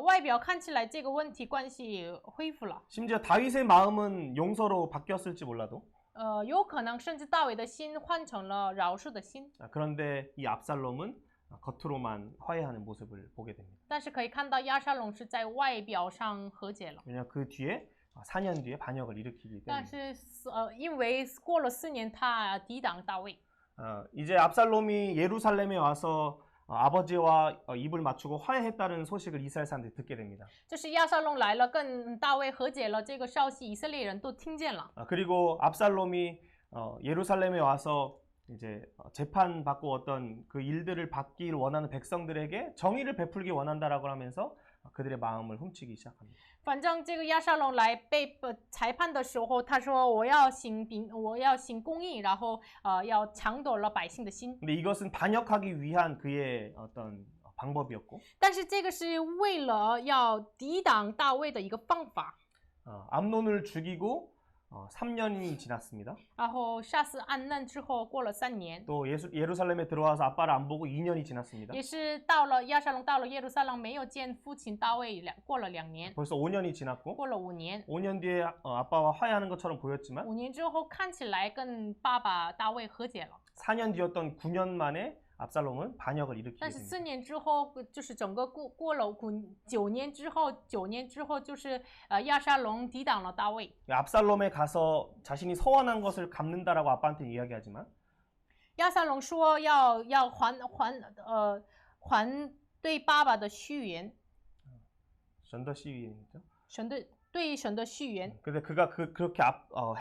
外表看起来这个问题关系恢复了， 심지어 다윗의 마음은 용서로 바뀌었을지 몰라도 有可能甚至大卫的心换成了饶恕的心。 그런데 이 압살롬은 겉으로만 화해하는 모습을 보게 됩니다. 但是可以看到押沙龙是在外表上和解了， 왜냐하면 그 뒤에 4년 뒤에 반역을 일으키기 但 때문에 是因为过了4年，他抵挡大卫。 이제 압살롬이 예루살렘에 와서 아버지와 입을 맞추고 화해했다는 소식을 이스라엘 사람들이 듣게 됩니다. 就是押沙龙来了，跟大卫和解了，这个消息以色列人都听见了。 그리고 압살롬이 예루살렘에 와서 이제 재판받고 어떤 그 일들을 받기를 원하는 백성들에게 정의를 베풀기 원한다라고 하면서 그들의 마음을 훔치기 시작합니다. 反正这个押沙龙来被裁判的时候，他说我要行公义，然后要抢夺了百姓的心。 근데 이것은 반역하기 위한 그의 어떤 방법이었고 但是这个是为了要抵挡大卫的一个方法。 암논을 죽이고 3년이 지났습니다. 然后杀死暗嫩之后，过了3年， 또 예루살렘에 들어와서 아빠를 안 보고 2년이 지났습니다. 也是到了押沙龙到了耶路撒冷，没有见父亲大卫，过了2年， 벌써 5년이 지났고 过了5年， 5년 뒤에 아빠와 화해하는 것처럼 보였지만 5年之后看起来跟爸爸大卫和解了。 4년 뒤였던 9년 만에 압살롬은 반역을 일으키게 但是4 됩니다. 年之后，就是整个过了9年之后，9年之后就是押沙龙抵挡了大卫。 압살롬에 가서 자신이 서원한 것을 갚는다라고 아빠한테 이야기하지만 押沙龙说要还对爸爸的续缘， 전더 시위죠. 对神的续缘。 근데 그가 그렇게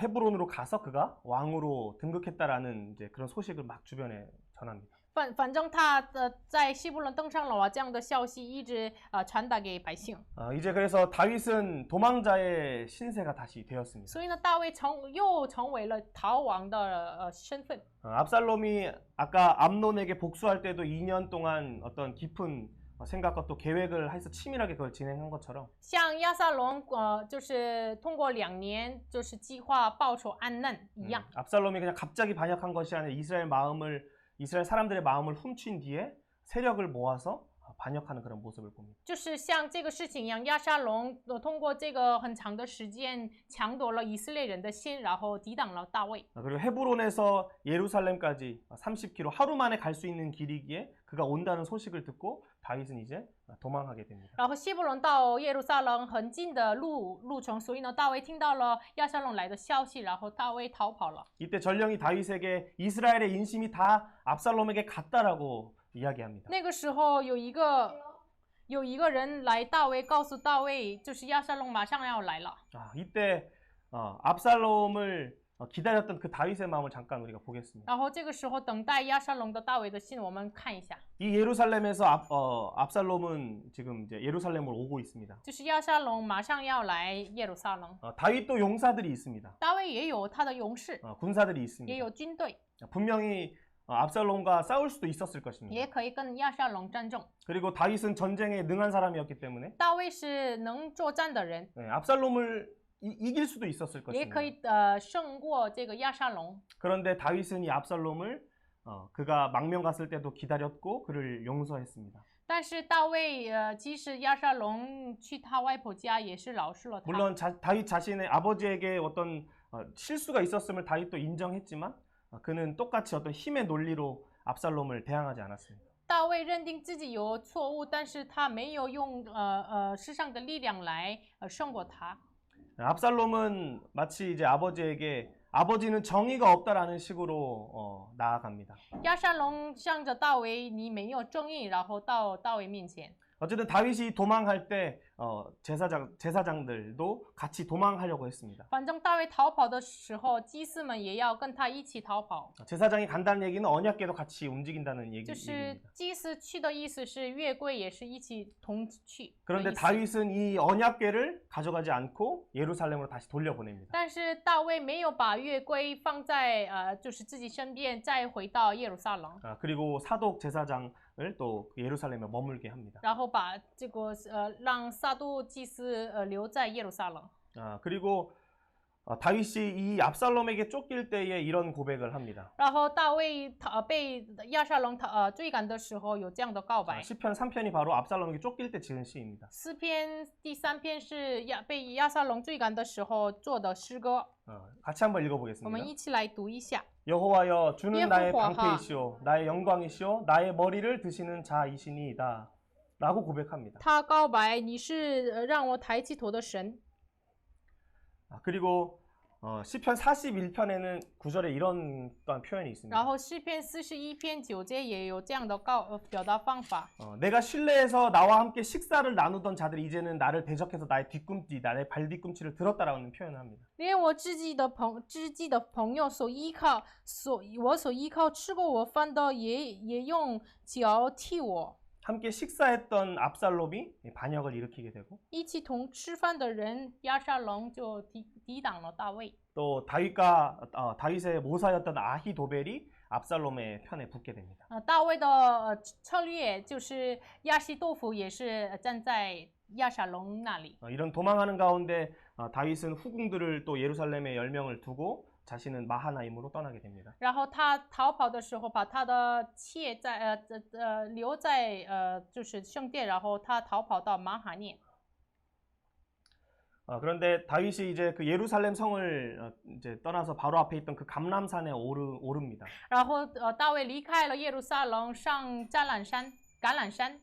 헤브론으로 가서 그가 왕으로 등극했다라는 이제 그런 소식을 막 주변에 전합니다. 反正他在希伯伦登上了这样的消息一直传达给百姓。 이제 그래서 다윗은 도망자의 신세가 다시 되었습니다. 所以呢，大卫又成为了逃亡的身份。 압살롬이 아까 암논에게 복수할 때도 2년 동안 어떤 깊은 생각과 또 계획을 해서 치밀하게 그걸 진행한 것처럼 像押沙龙就是通过2年就是计划报仇安嫩一样。 압살롬이 그냥 갑자기 반역한 것이 아니라 이스라엘 사람들의 마음을 훔친 뒤에 세력을 모아서 반역하는 그런 모습을 봅니다. 就是像这个事情一样，亚沙龙通过这个很长的时间抢夺了以色列人的心，然后抵挡了大卫。 그리고 헤브론에서 예루살렘까지 30km 하루 만에 갈 수 있는 길이기에 그가 온다는 소식을 듣고 다윗은 이제 도망하게 됩니다. 然后希伯伦到耶路撒冷很近的路程，所以呢，大卫听到了亚沙龙来的消息，然后大卫逃跑了。 이때 전령이 다윗에게 이스라엘의 인심이 다 압살롬에게 갔다라고 이야기합니다. 那个时候有一个人来大卫告诉大卫，就是亚沙龙马上要来了。 이때 압살롬을 기다렸던 그 다윗의 마음을 잠깐 우리가 보겠습니다. 然后这个时候等待亚沙龙的大卫的信，我们看一下， 이 예루살렘에서 압살롬은 지금 이제 예루살렘으로 오고 있습니다. 就是亚沙龙马上要来耶路撒冷。 다윗도 용사들이 있습니다. 大卫也有他的勇士， 군사들이 也 있습니다. 有军队， 분명히 압살롬과 싸울 수도 있었을 것입니다. 也可以跟亚沙龙战争。 그리고 다윗은 전쟁에 능한 사람이었기 때문에 大卫是能作战的人， 압살롬을 이길 수도 있었을 也 것입니다. 可以胜过这个亚沙龙。 그런데 다윗은 이 압살롬을 그가 망명 갔을 때도 기다렸고 그를 용서했습니다. 但是大卫即使亚沙龙去他外婆家，也是饶恕了他。 물론 다윗 자신의 아버지에게 어떤 실수가 있었음을 다윗도 인정했지만 그는 똑같이 어떤 힘의 논리로 압살롬을 대항하지 않았습니다. 大卫认定自己有错误，但是他没有用世上的力量来胜过他。 압살롬은 마치 이제 아버지에게 아버지는 정의가 없다라는 식으로 나아갑니다. 亚沙龙向着大卫，你没有正义，然后到大卫面前。 어쨌든 다윗이 도망할 때 제사장들도 같이 도망하려고 했습니다. 反正大卫逃跑的时候，祭司们也要跟他一起逃跑。 제사장이 간다는 얘기는 언약궤도 같이 움직인다는 就是 얘기입니다. 祭司去的意思是月桂也是一起同去。 그런데 다윗은 이 언약궤를 가져가지 않고 예루살렘으로 다시 돌려보냅니다. 但是大卫没有把月桂放在就是自己身边，再回到耶路撒冷， 그리고 사독 제사장을 또 예루살렘에 머물게 합니다. 然后把这个让撒督祭司留在耶路撒冷。 그리고 다윗이 이 압살롬에게 쫓길 때에 이런 고백을 합니다. 然后大卫被亚沙龙追赶的时候有这样的告白。 시편 3편이 바로 압살롬에게 쫓길 때 지은 시입니다. 诗篇第3篇是被亚沙龙追赶的时候做的诗歌， 같이 한번 我们 읽어보겠습니다. 一起来读一下。 여호와여 주는 나의 여호와하. 방패이시오 나의 영광이시오 나의 머리를 드시는 자이시니이다 라고 고백합니다. 他告白你是让我抬起头的神。 그리고 시편 41편에는 9절에 이런 또한 표현이 있습니다. 然后诗篇41篇9节也有这样的表达方法。 내가 실내에서 나와 함께 식사를 나누던 자들이 이제는 나를 대적해서 나의 뒤꿈치, 나의 발 뒤꿈치를 들었다라는 표현을 합니다. 连我知己的朋友我所依靠吃过我饭的也用脚踢我。 함께 식사했던 압살롬이 반역을 일으키게 되고 一起同吃饭的人亚沙龙就抵挡了大卫。 또 다윗의 모사였던 아히도벨이 압살롬의 편에 붙게 됩니다. 大卫的策略就是亚西多夫也是站在亚沙龙那里。 이런 도망하는 가운데 다윗은 후궁들을 또 예루살렘에 10명을 두고 자신은 마하나임으로 떠나게 됩니다. 然后他逃跑的时候，把他的妾留在就是圣殿，然后他逃跑到马哈念。 그런데 다윗이 이제 그 예루살렘 성을 이제 떠나서 바로 앞에 있던 그 감람산에 오릅니다. 然后大卫离开了耶路撒冷，上橄榄山。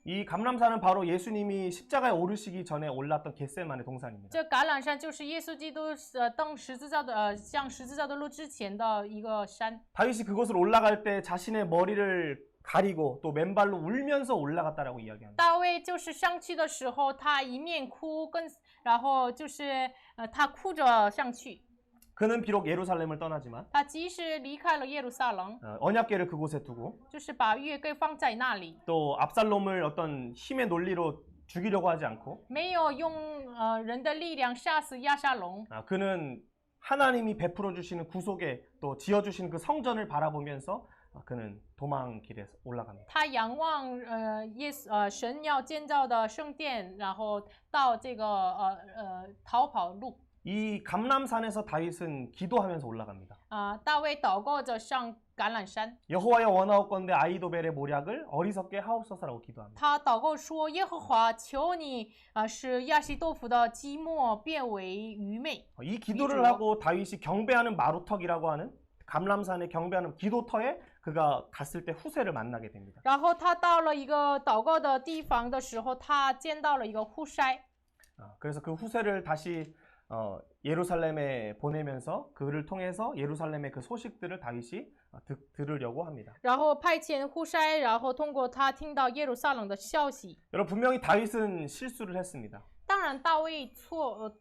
이 감람산은 바로 예수님이 십자가에 오르시기 전에 올랐던 겟세마네 동산입니다. 这橄榄山就是耶稣基督登十字架的向十字架的路之前的一个山。 다윗이 그곳을 올라갈 때 자신의 머리를 가리고 또 맨발로 울면서 올라갔다라고 이야기합니다. 大卫就是上去的时候，他一面哭，然后就是他哭着上去。 그는 비록 예루살렘을 떠나지만 他即使离开了耶路撒冷， 언약궤를 그곳에 두고 就是把约柜放在那里， 또 압살롬을 어떤 힘의 논리로 죽이려고 하지 않고 没有用人的力量杀死亚沙龙。 그는 하나님이 베풀어 주시는 구속에 또 지어 주시는 그 성전을 바라보면서 그는 도망길에 올라갑니다. 他仰望神要建造的圣殿，然后到这个逃跑路。 이 감람산에서 다윗은 기도하면서 올라갑니다. 大卫祷告着橄榄山。 여호와여 원하옵건대 아이도벨의 모략을 어리석게 하옵소서라고 기도합니다. 他祷告说：“耶和华，求你使亚西多弗的寂寞变为愚昧。” 이 기도를 미주어. 하고 다윗이 경배하는 마루턱이라고 하는 감람산에 경배하는 기도터에 그가 갔을 때 후세를 만나게 됩니다. 然后他到了一个祷告的地方的时候，他见到了一个户筛。 그래서 그 후세를 다시 예루살렘에 보내면서 그를 통해서 예루살렘의 그 소식들을 다윗이 들으려고 합니다. 然后派遣户筛，然后通过他听到耶路撒冷的消息。 여러분 분명히 다윗은 실수를 했습니다. 当然，大卫错了，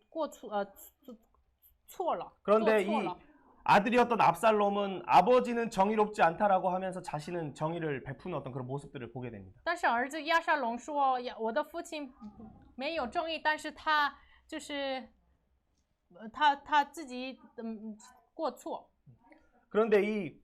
做 그런데 错 이 了。 아들이었던 압살롬은 아버지는 정의롭지 않다라고 하면서 자신은 정의를 베푸는 어떤 그런 모습들을 보게 됩니다. 但是儿子亚沙龙说：“呀，我的父亲没有正义，但是他就是他自己过错。” 그런데 이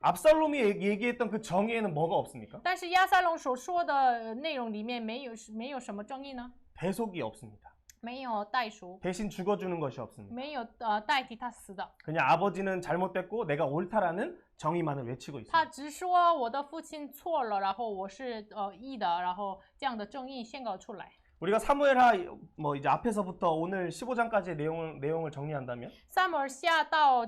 압살롬이 얘기했던 그 정의에는 뭐가 없습니까? 但是亚撒龙所说的内容里面没有什么正义呢？ 대속이 없습니다. 没有代赎， 대신 죽어주는 것이 없습니다. 没有代替他死的。 그냥 아버지는 잘못됐고 내가 옳다라는 정의만을 외치고 他 있습니다. 只说我的父亲错了，然后我是义的，然后这样的正义宣告出来。 우리가 사무엘하 뭐 이제 앞에서부터 오늘 15장까지의 내용을 정리한다면 撒母耳下到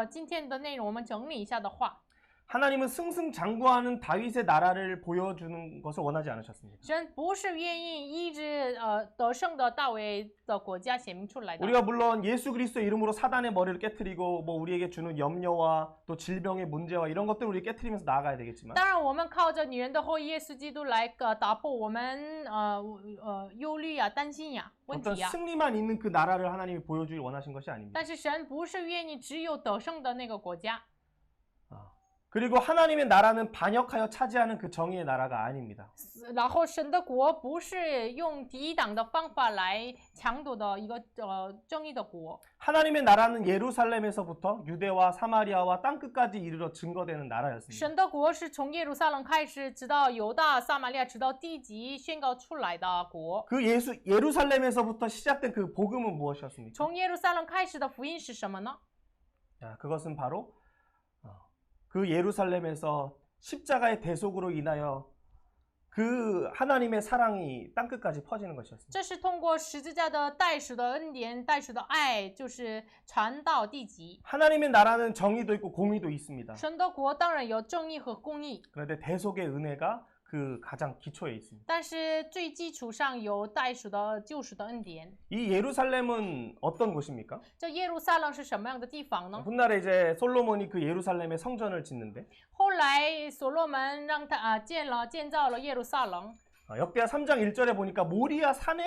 今天的内容，我们整理一下的话， 하나님은 승승장구하는 다윗의 나라를 보여주는 것을 원하지 않으셨습니다. 神不是愿意医治得胜的大卫的国家显明出来的。 우리가 물론 예수 그리스도의 이름으로 사단의 머리를 깨트리고 뭐 우리에게 주는 염려와 또 질병의 문제와 이런 것들을 우리 깨트리면서 나아가야 되겠지만 当然，我们靠着女人的后裔耶稣基督来打破我们忧虑啊、担心呀、问 어떤 题呀。 승리만 있는 그 나라를 하나님이 보여주길 원하신 것이 아닙니다. 但是神不是愿意只有得胜的那个国家。 그리고 하나님의 나라는 반역하여 차지하는 그 정의의 나라가 아닙니다. 然后神的国不是用抵挡的方法来抢夺的一个正义的国。 하나님의 나라는 예루살렘에서부터 유대와 사마리아와 땅끝까지 이르러 증거되는 나라였습니다. 神的国是从耶路撒冷开始，直到犹大、撒玛利亚，直到地极宣告出来的国。 그 예루살렘에서부터 시작된 그 복음은 무엇이었습니까? 从耶路撒冷开始的福音是什么呢？ 그것은 바로 그 예루살렘에서 십자가의 대속으로 인하여 그 하나님의 사랑이 땅끝까지 퍼지는 것이었습니다. 这是通过十字架的代赎的恩典、代赎的爱，就是传到地极。 하나님의 나라는 정의도 있고 공의도 있습니다. 神的国当然有正义和公义， 그런데 대속의 은혜가 그 가장 기초에 있습니다. 但是最基础上有代赎的救赎的恩典。 이 예루살렘은 어떤 곳입니까? 这耶路撒冷是什么样的地方呢？ 훗날에 이제 솔로몬이 그 예루살렘에 성전을 짓는데 后来所罗门让他建造了耶路撒冷。 역대하 3장 1절에 보니까 모리아 산에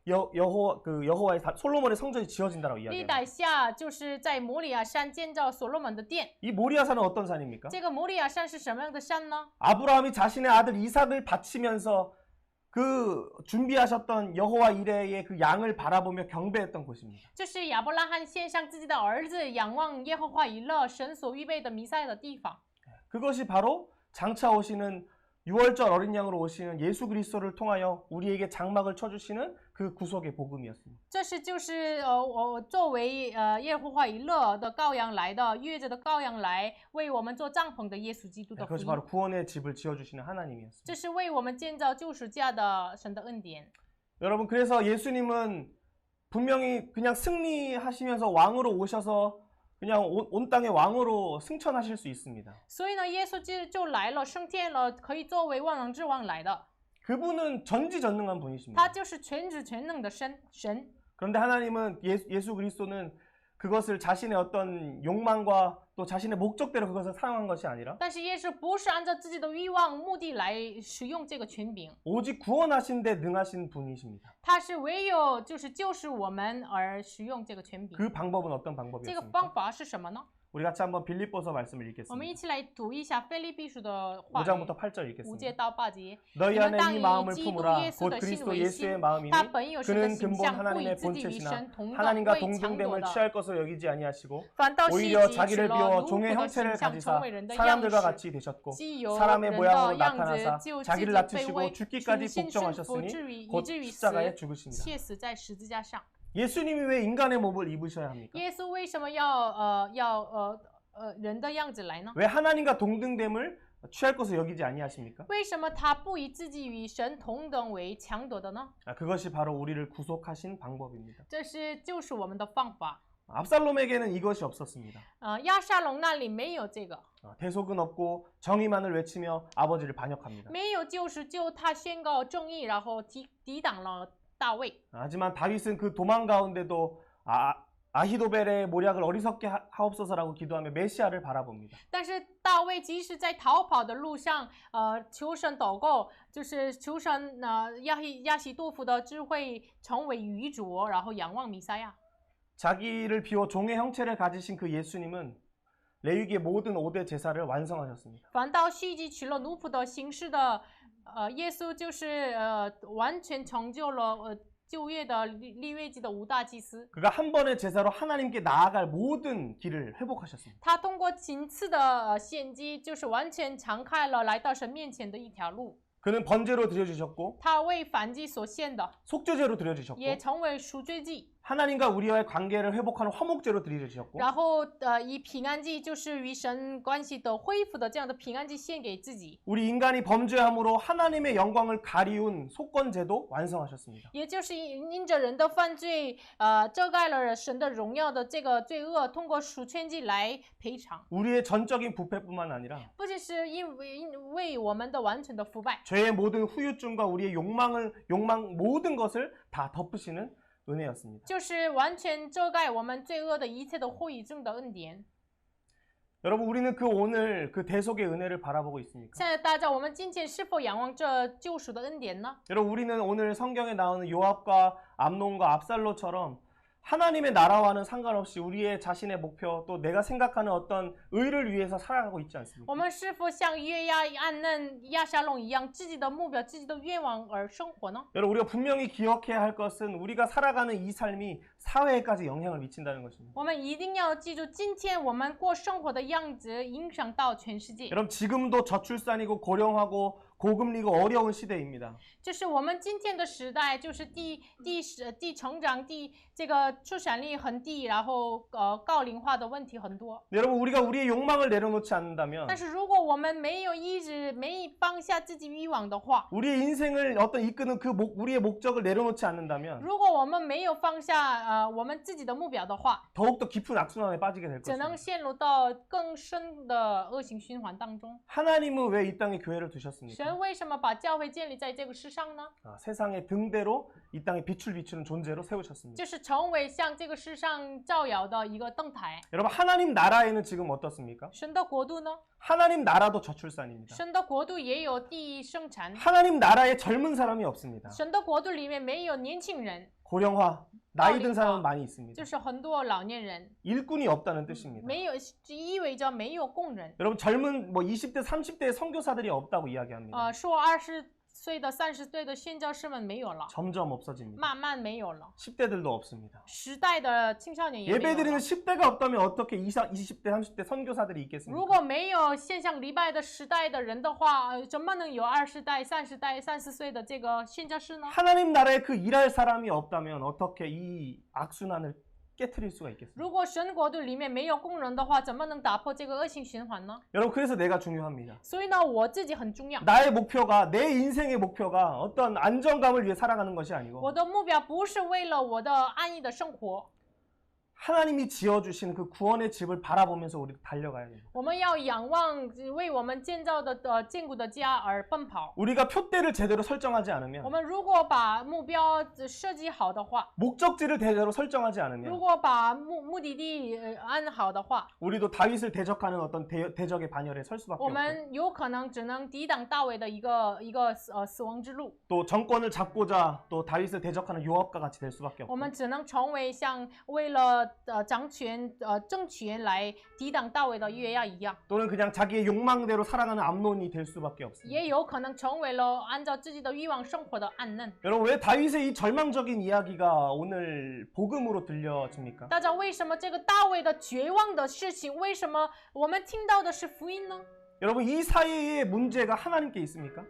여호와의 솔로몬의 성전이 지어진다라고 历 이야기합니다. 代下就是在摩里亚山建造所罗门的殿。 이 모리아 산은 어떤 산입니까? 这个摩里亚山是什么样的山呢？ 아브라함이 자신의 아들 이삭을 바치면서 그 준비하셨던 여호와 이레의 그 양을 바라보며 경배했던 곳입니다. 就是亚伯拉罕献上自己的儿子，仰望耶和华以勒神所预备的弥赛的地方。 그것이 바로 장차 오시는 6월절 어린 양으로 오시는 예수 그리스도를 통하여 우리에게 장막을 쳐주시는 그 구속의 복음이었습니다. 这是就是作为耶和华以勒的羔羊来的，约着的羔羊来为我们做帐篷的耶稣基督的福 그것이 音。 바로 구원의 집을 지어주시는 하나님이었습니다. 这是为我们建造救赎家的神的恩典。 여러분 그래서 예수님은 분명히 그냥 승리하시면서 왕으로 오셔서 그냥 온 땅의 왕으로 승천하실 수 있습니다. 所以呢，耶稣基督就来了，升天了，可以作为万王之王来的。 그분은 전지전능한 분이십니다. 他就是全知全能的神。 그런데 하나님은 예수 그리스도는 그것을 자신의 어떤 욕망과 또 자신의 목적대로 그것을 사용한 것이 아니라 但是耶稣不是按照自己的欲望目的来使用这个权柄， 오직 구원하신 데 능하신 분이십니다. 他是唯有就是救赎我们而使用这个权柄。 그 방법은 어떤 这个 방법이었습니까? 方法是什么呢？ 우리 같이 한번 빌립보서 말씀을 我们一 읽겠습니다. 起来读一下腓立比书的话语， 5장부터 8절 5节 읽겠습니다. 到8节。 너희 你们 안에 当 이 以 마음을 基督 품으라. 耶稣 곧 的心 그리스도 为 예수의 心， 마음이니 他本有神的 그는 形 근본 象，不以 하나님의 自己与 본체시나 神同等， 하나님과 未强夺 동등됨을 的， 취할 것을 여기지 아니하시고 反倒是 오히려 汲取 자기를 了 비워 奴 종의 仆的 형체를 形象， 가지사 成为人的样 사람들과 式， 같이 되셨고 既有 사람의 人 모양으로 的样 나타나사 子，就自己 자기를 卑 낮추시고 微， 죽기까지 sin顺服， 복종하셨으니 以 곧 至于死， 십자가에 죽으십니다. 切死在十字架上。 예수님이 왜 인간의 몸을 입으셔야 합니까? 耶稣为什么要人的样子来呢？ 왜 하나님과 동등됨을 취할 것을 여기지 아니하십니까? 为什么他不以自己与神同等为强夺的呢？ 그것이 바로 우리를 구속하신 방법입니다. 这是救赎我们的方法。 압살롬에게는 이것이 없었습니다. 亚沙龙那里没有这个， 대속은 없고 정의만을 외치며 아버지를 반역합니다. 没有救赎，就他宣告正义，然后抵挡了大卫。 하지만 다윗은 그 도망 가운데도 아히도벨의 모략을 어리석게 하옵소서라고 기도하며 메시아를 바라봅니다. 但是大卫即使在逃跑的路上，求神祷告，就是求神亚希多夫的智慧成为愚拙，然后仰望弥赛亚。 자기를 비워 종의 형체를 가지신 그 예수님은 레위기의 모든 5대 제사를 완성하셨습니다. 反倒续集取了奴仆的形式的，耶稣就是完全成就了旧约的利未记的5大祭司。 그가 한 번의 제사로 하나님께 나아갈 모든 길을 회복하셨습니다. 他通过仅次的献祭，就是完全敞开了来到神面前的一条路。 그는 번제로 드려주셨고 他为反祭所献的， 속죄제로 드려주셨고 也成为赎罪祭。 하나님과 우리와의 관계를 회복하는 화목제로 드려주셨고 然后以平安祭，就是与神关系的恢复的这样的平安祭献给自己， 우리 인간이 범죄함으로 하나님의 영광을 가리운 속건제도 완성하셨습니다. 也就是因着人的犯罪，遮盖了神的荣耀的这个罪恶，通过赎愆祭来赔偿。 우리의 전적인 부패뿐만 아니라 不仅是因为我们的完全的腐败， 죄의 모든 후유증과 우리의 욕망 모든 것을 다 덮으시는 은혜였습니다. 就是完全遮盖我们罪恶的一切的后遗症的恩典。 여러분 우리는 그 오늘 그 대속의 은혜를 바라보고 있습니까? 现在大家，我们今天是否仰望这救赎的恩典呢？ 여러분 우리는 오늘 성경에 나오는 요압과 암논과 압살로처럼 하나님의 나라와는 상관없이 우리의 자신의 목표 또 내가 생각하는 어떤 의를 위해서 살아가고 있지 않습니까? 我们是否像约押、暗嫩、亚沙龙一样，自己的目标、自己的愿望而生活呢？ 여러분 우리가 분명히 기억해야 할 것은 우리가 살아가는 이 삶이 사회에까지 영향을 미친다는 것입니다. 我们一定要记住，今天我们过生活的样子影响到全世界。 여러분 지금도 저출산이고 고령하고 고금리고 어려운 시대입니다. 就是我们今天的时代，就是低成长、这个出产率很低，然后高龄化的问题很多。 여러분 우리가 우리의 욕망을 내려놓지 않는다면 但是如果我们没有放下自己欲望的话， 우리의 인생을 어떤 이끄는 우리의 목적을 내려놓지 않는다면 如果我们没有放下我们自己的目标的话， 더욱더 깊은 악순환에 빠지게 될 只能 것입니다. 陷入到更深的恶性循环当中。 하나님은 왜 이 땅에 교회를 두셨습니까? 神为什么把教会建立在这个世上呢？ 세상의 등대로 이 땅에 빛을 비추는 존재로 세우셨습니다. 就是成为像这个世上照耀的一个灯台。 여러분 하나님 나라에는 지금 어떻습니까? 神的国度呢？ 하나님 나라도 저출산입니다. 神的国度也有地生产， 하나님 나라에 젊은 사람이 없습니다. 神的国度里面没有年轻人， 고령화, 나이 든 사람은 많이 있습니다. 就是很多老年人， 일꾼이 없다는 뜻입니다. 没有意味着没有工人。 여러분 젊은 20대, 30대의 선교사들이 없다고 이야기합니다. 说20岁的、30岁的宣教士们没有了， 점점 없어집니다. 慢慢没有了。 10대들도 없습니다. 时代的青少年也没有 예배드리는 了。 10대가 없다면 어떻게 20대, 30대 선교사들이 如 있겠습니까? 果没有线上礼拜的时代的人的话，怎么能有20代、30代、30岁的这个宣教士呢？ 하나님 나라에 그 일할 사람이 없다면 어떻게 이 악순환을 깨트릴 수가 있겠습니까? 如果神国度里面没有工人的话，怎么能打破这个恶性循环呢？ 여러분 그래서 내가 중요합니다. 所以呢，我自己很重要。 나의 목표가 내 인생의 목표가 어떤 안정감을 위해 살아가는 것이 아니고 我的目标不是为了我的安逸的生活， 하나님이 지어주신 그 구원의 집을 바라보면서 우리 달려가야 돼요. 我们要仰望为我们建造的坚固的家而奔跑。 우리가 표대를 제대로 설정하지 我 않으면 们如果把目标设计好的话， 목적지를 제대로 설정하지 如 않으면 果把目的地安好的话， 우리도 다윗을 대적하는 어떤 대적의 반열에 설 수밖에 我 없고 们有可能只能抵挡大卫的一个死亡之路。 또 정권을 잡고자 또 다윗을 대적하는 요압과 같이 될 수밖에 我 없고 们只能成为像为了掌权争权来抵挡大卫的约押一样， 또는 그냥 자기의 욕망대로 살아가는 암논이 될 수밖에 없습니다. 也有可能成为了按照自己的欲望生活的暗嫩。 여러분 왜 다윗의 이 절망적인 이야기가 오늘 복음으로 들려집니까? 大家为什么这个大卫的绝望的事情，为什么我们听到的是福音呢？ 여러분 이 사회의 문제가 하나님께 있습니까?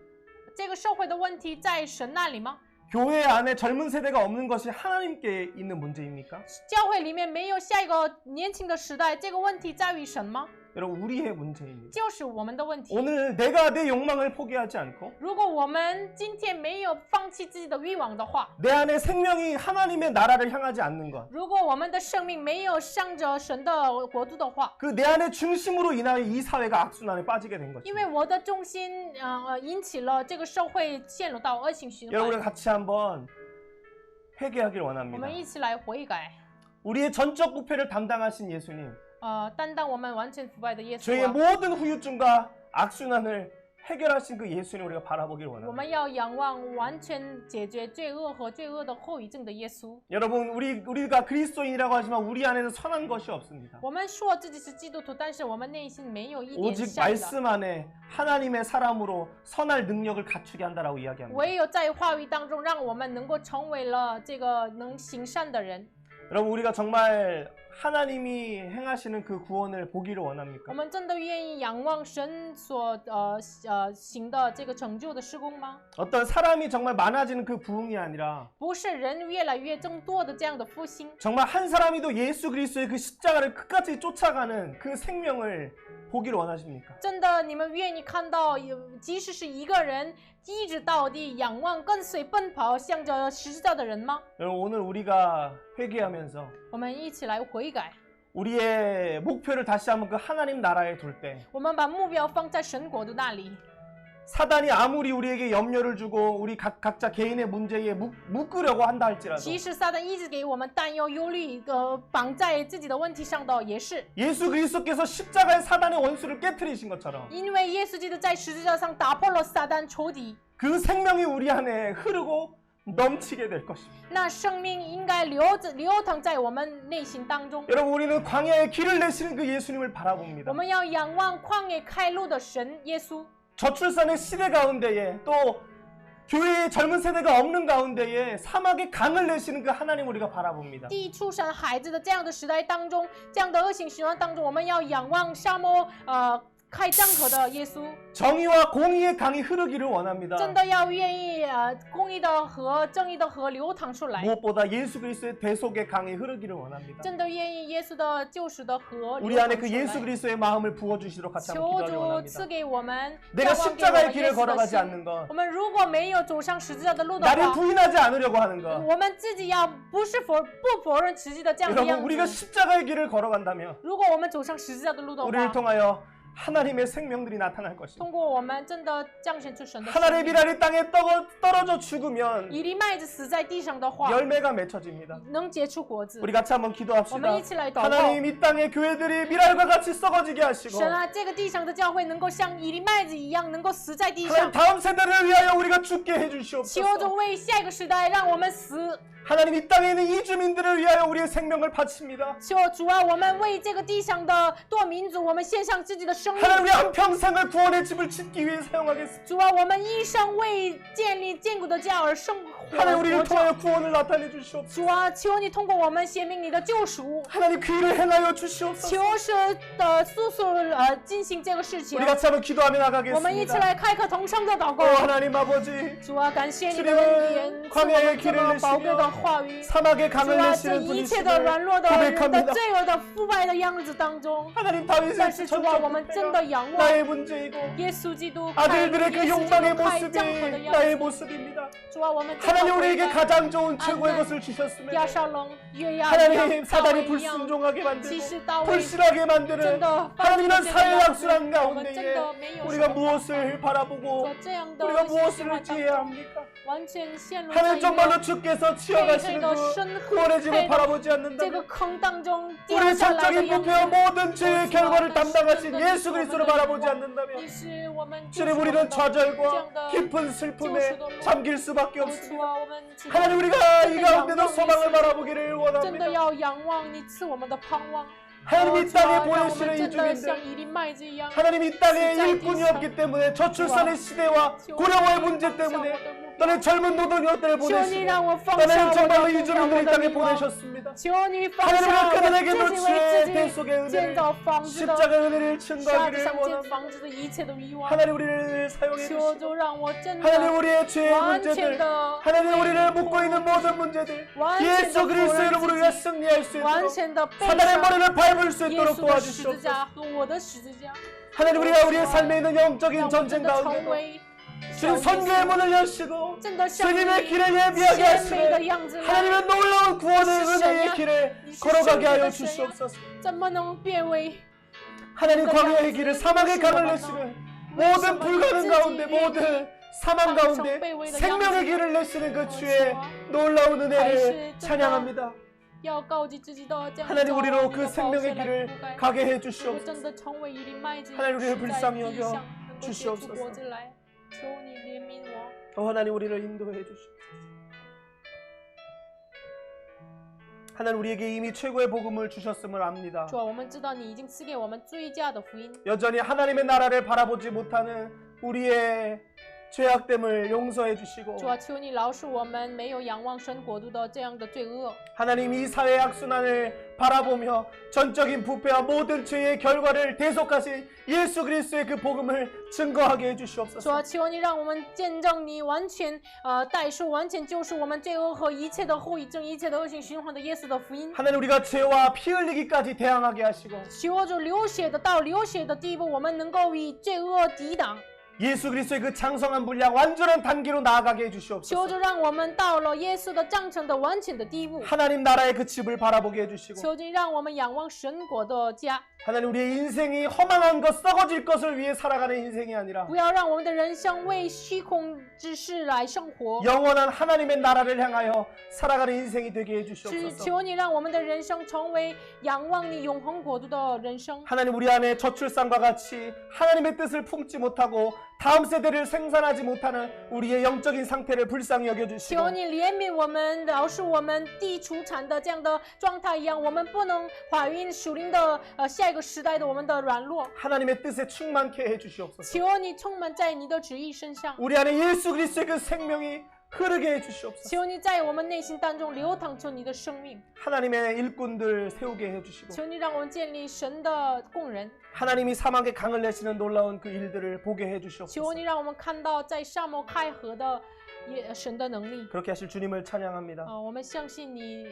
这个社会的问题在神那里吗？ 교회 안에 젊은 세대가 없는 것이 하나님께 있는 문제입니까? 教会里面没有下一个年轻的时代，这个问题在于什么？ 여러분 우리의 문제입니다. 就是我们的问题。 오늘 내가 내 욕망을 포기하지 않고 如果我们今天没有放弃自己的欲望的话， 내 안에 생명이 하나님의 나라를 향하지 않는 것, 如果我们的生命没有向着神的国度的话， 그 내 안의 중심으로 인하여 이 사회가 악순환에 빠지게 된 因 것입니다. 为我的重心引起了这个社会陷入到恶性循 여러분 环。 같이 한번 회개하길 我 원합니다. 们一起来悔改， 우리의 전적 부패를 담당하신 예수님, 担当我们完全腐败的耶 저희의 稣啊。 모든 후유증과 악순환을 해결하신 그 예수님 우리가 바라보길 我 원합니다. 们要仰望完全解决罪恶和罪恶的后遗症的耶稣。 여러분 우리가 그리스도인이라고 하지만 우리 안에는 선한 것이 없습니다. 我们说自己是基督徒，但是我们内心没有一点 오직 善的。 말씀 안에 하나님의 사람으로 선할 능력을 갖추게 한다라고 이야기합니다. 唯有在话语当中，让我们能够成为了这个能行善的人。 여러분 우리가 정말 하나님이 행하시는 그 구원을 보기를 我 원합니까? 们真的愿意仰望神所行的这个成就的施工吗？ 어떤 사람이 정말 많아지는 그 부흥이 아니라 不是人越来越增多的这样的复兴， 정말 한 사람이도 예수 그리스도의 그 십자가를 끝까지 쫓아가는 그 생명을 보기를 원하십니까? 真的你们愿意看到，即使是一个人一直到底仰望跟随奔跑向着十字架的人吗？ 여러분 오늘 우리가 회개하면서 我们一起来悔改， 우리의 목표를 다시 한번 그 하나님 나라에 둘 때 我们把目标放在神国度那里。 사단이 아무리 우리에게 염려를 주고 우리 각자 개인의 문제에 묶으려고 한다 할지라도 其实撒旦一直给我们担忧、忧虑，绑在自己的问题上的也是， 예수 그리스도께서 십자가의 사단의 원수를 깨뜨리신 것처럼 因为耶稣基督在十字架上打破了撒旦仇敌， 그 생명이 우리 안에 흐르고 넘치게 될 것입니다. 那生命应该流淌在我们内心当中。 여러분 우리는 광야에 길을 내시는 그 예수님을 我 바라봅니다. 们要仰望旷野开路的神耶稣。 저출산의 시대 가운데에 또 교회의 젊은 세대가 없는 가운데에 사막에 강을 내시는 그 하나님 우리가 바라봅니다. 地出生孩子的这样的时代当中，这样的恶性循环当中，我们要仰望沙漠开江河的耶稣。 정의와 공의의 강이 흐르기를 원합니다. 真的要愿意公义的河、正义的河流淌出来。 무엇보다 예수 그리스도의 대속의 강이 흐르기를 원합니다. 真的愿意耶稣的救赎的河流 우리 淌 안에 出 그 예수 来。 그리스도의 마음을 부어주시도록 같이 한번 求 기도하기 主 원합니다. 赐给我们， 내가 浇灌给我 십자가의 们 길을 耶稣的 걸어가지 心。 않는 것, 我们如果没有走上十字架的路的 나를 话， 부인하지 않으려고 하는 것, 我们自己要不否认自己的这样的 여러분 样 우리가 子。 십자가의 길을 걸어간다면 如果我们走上十字架的路的 우리를 话， 통하여 하나님의 생명들이 나타날 것입니다. 通过我们真的彰显出神的生 하나의 命。 비단이 땅에 떨어져 죽으면 一粒麦子死在地上的话， 열매가 맺혀집니다. 能结出果子。 우리 같이 한번 我 기도합시다. 们一起来祷告。 하나님 이 땅의 교회들이 미랄과 같이 썩어지게 하시고 神啊，这个地上的教会能够像一粒麦子一样，能够死在地 하나님 上。 다음 세대를 위하여 우리가 죽게 求 해주시옵소서. 主为下一个时代让我们死。 하나님 이 땅에 있는 이주민들을 위하여 우리의 생명을 바칩니다. 求主啊，我们为这个地上的多民族，我们献上自己的生命。 하나님 우리 한평생을 구원의 집을 짓기 위해 사용하겠습니다. 主啊，我们一生为建立坚固的家而生活。 하나님 우리를 活着 통하여 구원을 나타내 주시옵소서. 主啊，求你通过我们显明你的救赎。 하나님 그 일을 행하여 주시옵소서. 求是速速进行这个事情 우리 。 같이 한번 기도하며 我们一起 나가겠습니다. 来开口同声的祷告。 하나님 아버지 主啊，感谢你的恩典，赐我们这么宝贵的话语。 사막에 主 강을 啊，这 내시는 一切的软 분이심을 弱的人的 고백합니다. 罪恶的腐败的样子当中， 하나님 但 다윗의 是主啊，我们真的 전적 仰望 나의 문제이고 耶稣基督， 아들들의 그 耶稣基 욕망의 督开江河的 모습이 样 나의 子。 모습입니다. 主啊，我们真的 하나님 悔 우리에게 改。 가장 좋은 최고의 아멘. 것을 주셨음에도 亚沙龙、约押一 하나님 样，大 사단이 卫一样， 불순종하게 其 만들고 实大卫 불신하게 真 的 만드는 犯 하나님 了 이런 这个 사회 样子， 악순환 我们真 가운데에 的没有 우리가 什么 무엇을 바라보고 做这样的 우리가 恶性循 무엇을 环当 지혜야 中， 합니까? 完全陷入在 하나님 一 정말로 个 주께서 치어가시는 그 구원의 집을 바라보지 这个 않는다면 坑当中掉 우리의 下来的 전적인 样 부패와 子。 모든 죄의 결과를 담당하신 예수 그리스도를 바라보지 않는다면 你是我们救 주님 赎我们 우리는 的这样 좌절과 的 깊은 슬픔에 잠길 수밖에 主 없습니다. 啊，我们只能 하나님 우리가 이 가운데도 소망을 바라보기를 真的 원합니다. 要仰望你赐我们的盼望。 하나님 이 主啊 땅에 让我们 보내시는 이 真的像 주민들 一粒麦子一样。 하나님 이 땅에 일꾼이 없기 때문에 저출산의 시대와 고령화의 문제 때문에 너는 젊은 노동력들을 求你 보내시고 让我放下 너는 我的 정말로 目 이 标， 주민들을 我 이 的 땅에 欲望。 보내셨습니다. 원합니다. 求你放 하나님의 下我 그들에게 自己 놓친 为 대 自 속의 己建 은혜를 造房子的 십자가 은혜를 沙子 증거하기를 上建 원합니다. 房子的一切的欲望， 하나님 우리를 사용해 求 주시고 主让我真 하나님 的 우리의 죄의 完全 문제들 的 하나님 우리를 묶고 있는 모든 문제들 完全 예수 的 그리스도 否认 이름으로 自 우리가 己， 승리할 수 完 있도록 全的背 사단의 上 머리를 밟을 수 耶 있도록 稣的十字 도와주시옵소서. 架和我的十字架， 하나님 우리가 우리의 삶에 있는 让 영적인 我真 전쟁 的成 가운데도 为 주님 小耶 선교의 稣， 문을 여시고 真的像 주님의 你 길을 예비하게 鲜美的 하시네 样子来， 하나님의 놀라운 구원의 니 은혜의 신이야? 길을 니 걸어가게 하여 신이야? 주시옵소서. 怎么能变为 하나님 그러니까 광야의 길을 사막의 강을 내시는 모든 불가능 가운데 모든 사망 가운데 생명의 길을 내시는 그 주의 놀라운 은혜를 찬양합니다. 要告诫自己的这样的 하나님 走 우리로 你 그 的宝血 생명의 来 길을 覆盖， 가게 해 如果 주시옵소서. 真的成为一粒麦子， 하나님 우리를 在 불쌍히 地 여겨 上能够结出 주시옵소서. 果子来，求你怜悯我。 하나님 우리를 인도해 주시옵소서. 하나님 우리에게 이미 최고의 복음을 주셨음을 압니다. 主啊，我们知道你已经赐给我们最佳的福音， 여전히 하나님의 나라를 바라보지 못하는 우리의 죄악됨을 용서해 주시고 主啊，求你饶恕我们没有仰望神国度的这样的罪恶。 하나님 이 사회 악순환을 바라보며 전적인 부패와 모든 죄의 결과를 대속하신 예수 그리스도의 그 복음을 증거하게 해 主 주시옵소서. 啊，求你让我们见证你完全代赎、完全救赎我们罪恶和一切的后遗症、一切的恶性循环的耶稣的福音。 하나님 우리가 죄와 피 흘리기까지 대항하게 하시고 求主流血的到流血的地步，我们能够与罪恶抵挡。 예수 그리스도의 그 장성한 분량 완전한 단계로 나아가게 해 求 주시옵소서. 主让我们到了耶稣的章程的完全的地步。 하나님 나라의 그 집을 바라보게 해주시고 求主让我们仰望神国的家， 하나님 우리의 인생이 허망한 것 썩어질 것을 위해 살아가는 인생이 아니라 不要让我们的人生为虚空之事来生活。 영원한 하나님의 나라를 향하여 살아가는 인생이 되게 只 해주시옵소서. 求你让我们的人生成为仰望你永恒国度的人生。 하나님 우리 안에 저출산과 같이 하나님의 뜻을 품지 못하고 다음 세대를 생산하지 못하는 우리의 영적인 상태를 불쌍히 求 여겨주시고 你怜悯我们，饶恕我们地出产的这样的状态一样，我们不能怀孕属灵的下一个时代的我们的软弱。 하나님의 뜻에 충만케 해주시옵소서. 求你充满在你的旨意身上， 우리 안에 예수 그리스도의 그 생명이 흐르게 해주시옵소서. 求你在我们内心当中流淌出你的生命， 하나님의 일꾼들 세우게 해주시고 求你让我们建立神的工人， 하나님이 사막에 강을 내시는 놀라운 그 일들을 보게 求 해주시옵소서. 你让我们看到在沙漠开河的神的能力。 그렇게 하실 주님을 찬양합니다. 我们相信你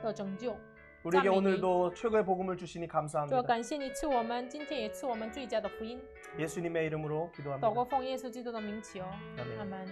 的拯救。 우리에게 赞美你。 오늘도 최고의 복음을 주시니 主， 감사합니다. 感谢你赐我们，今天也赐我们最佳的福音。 예수님의 이름으로 祷 기도합니다. 告奉耶稣基督的名求， 아멘. 阿门。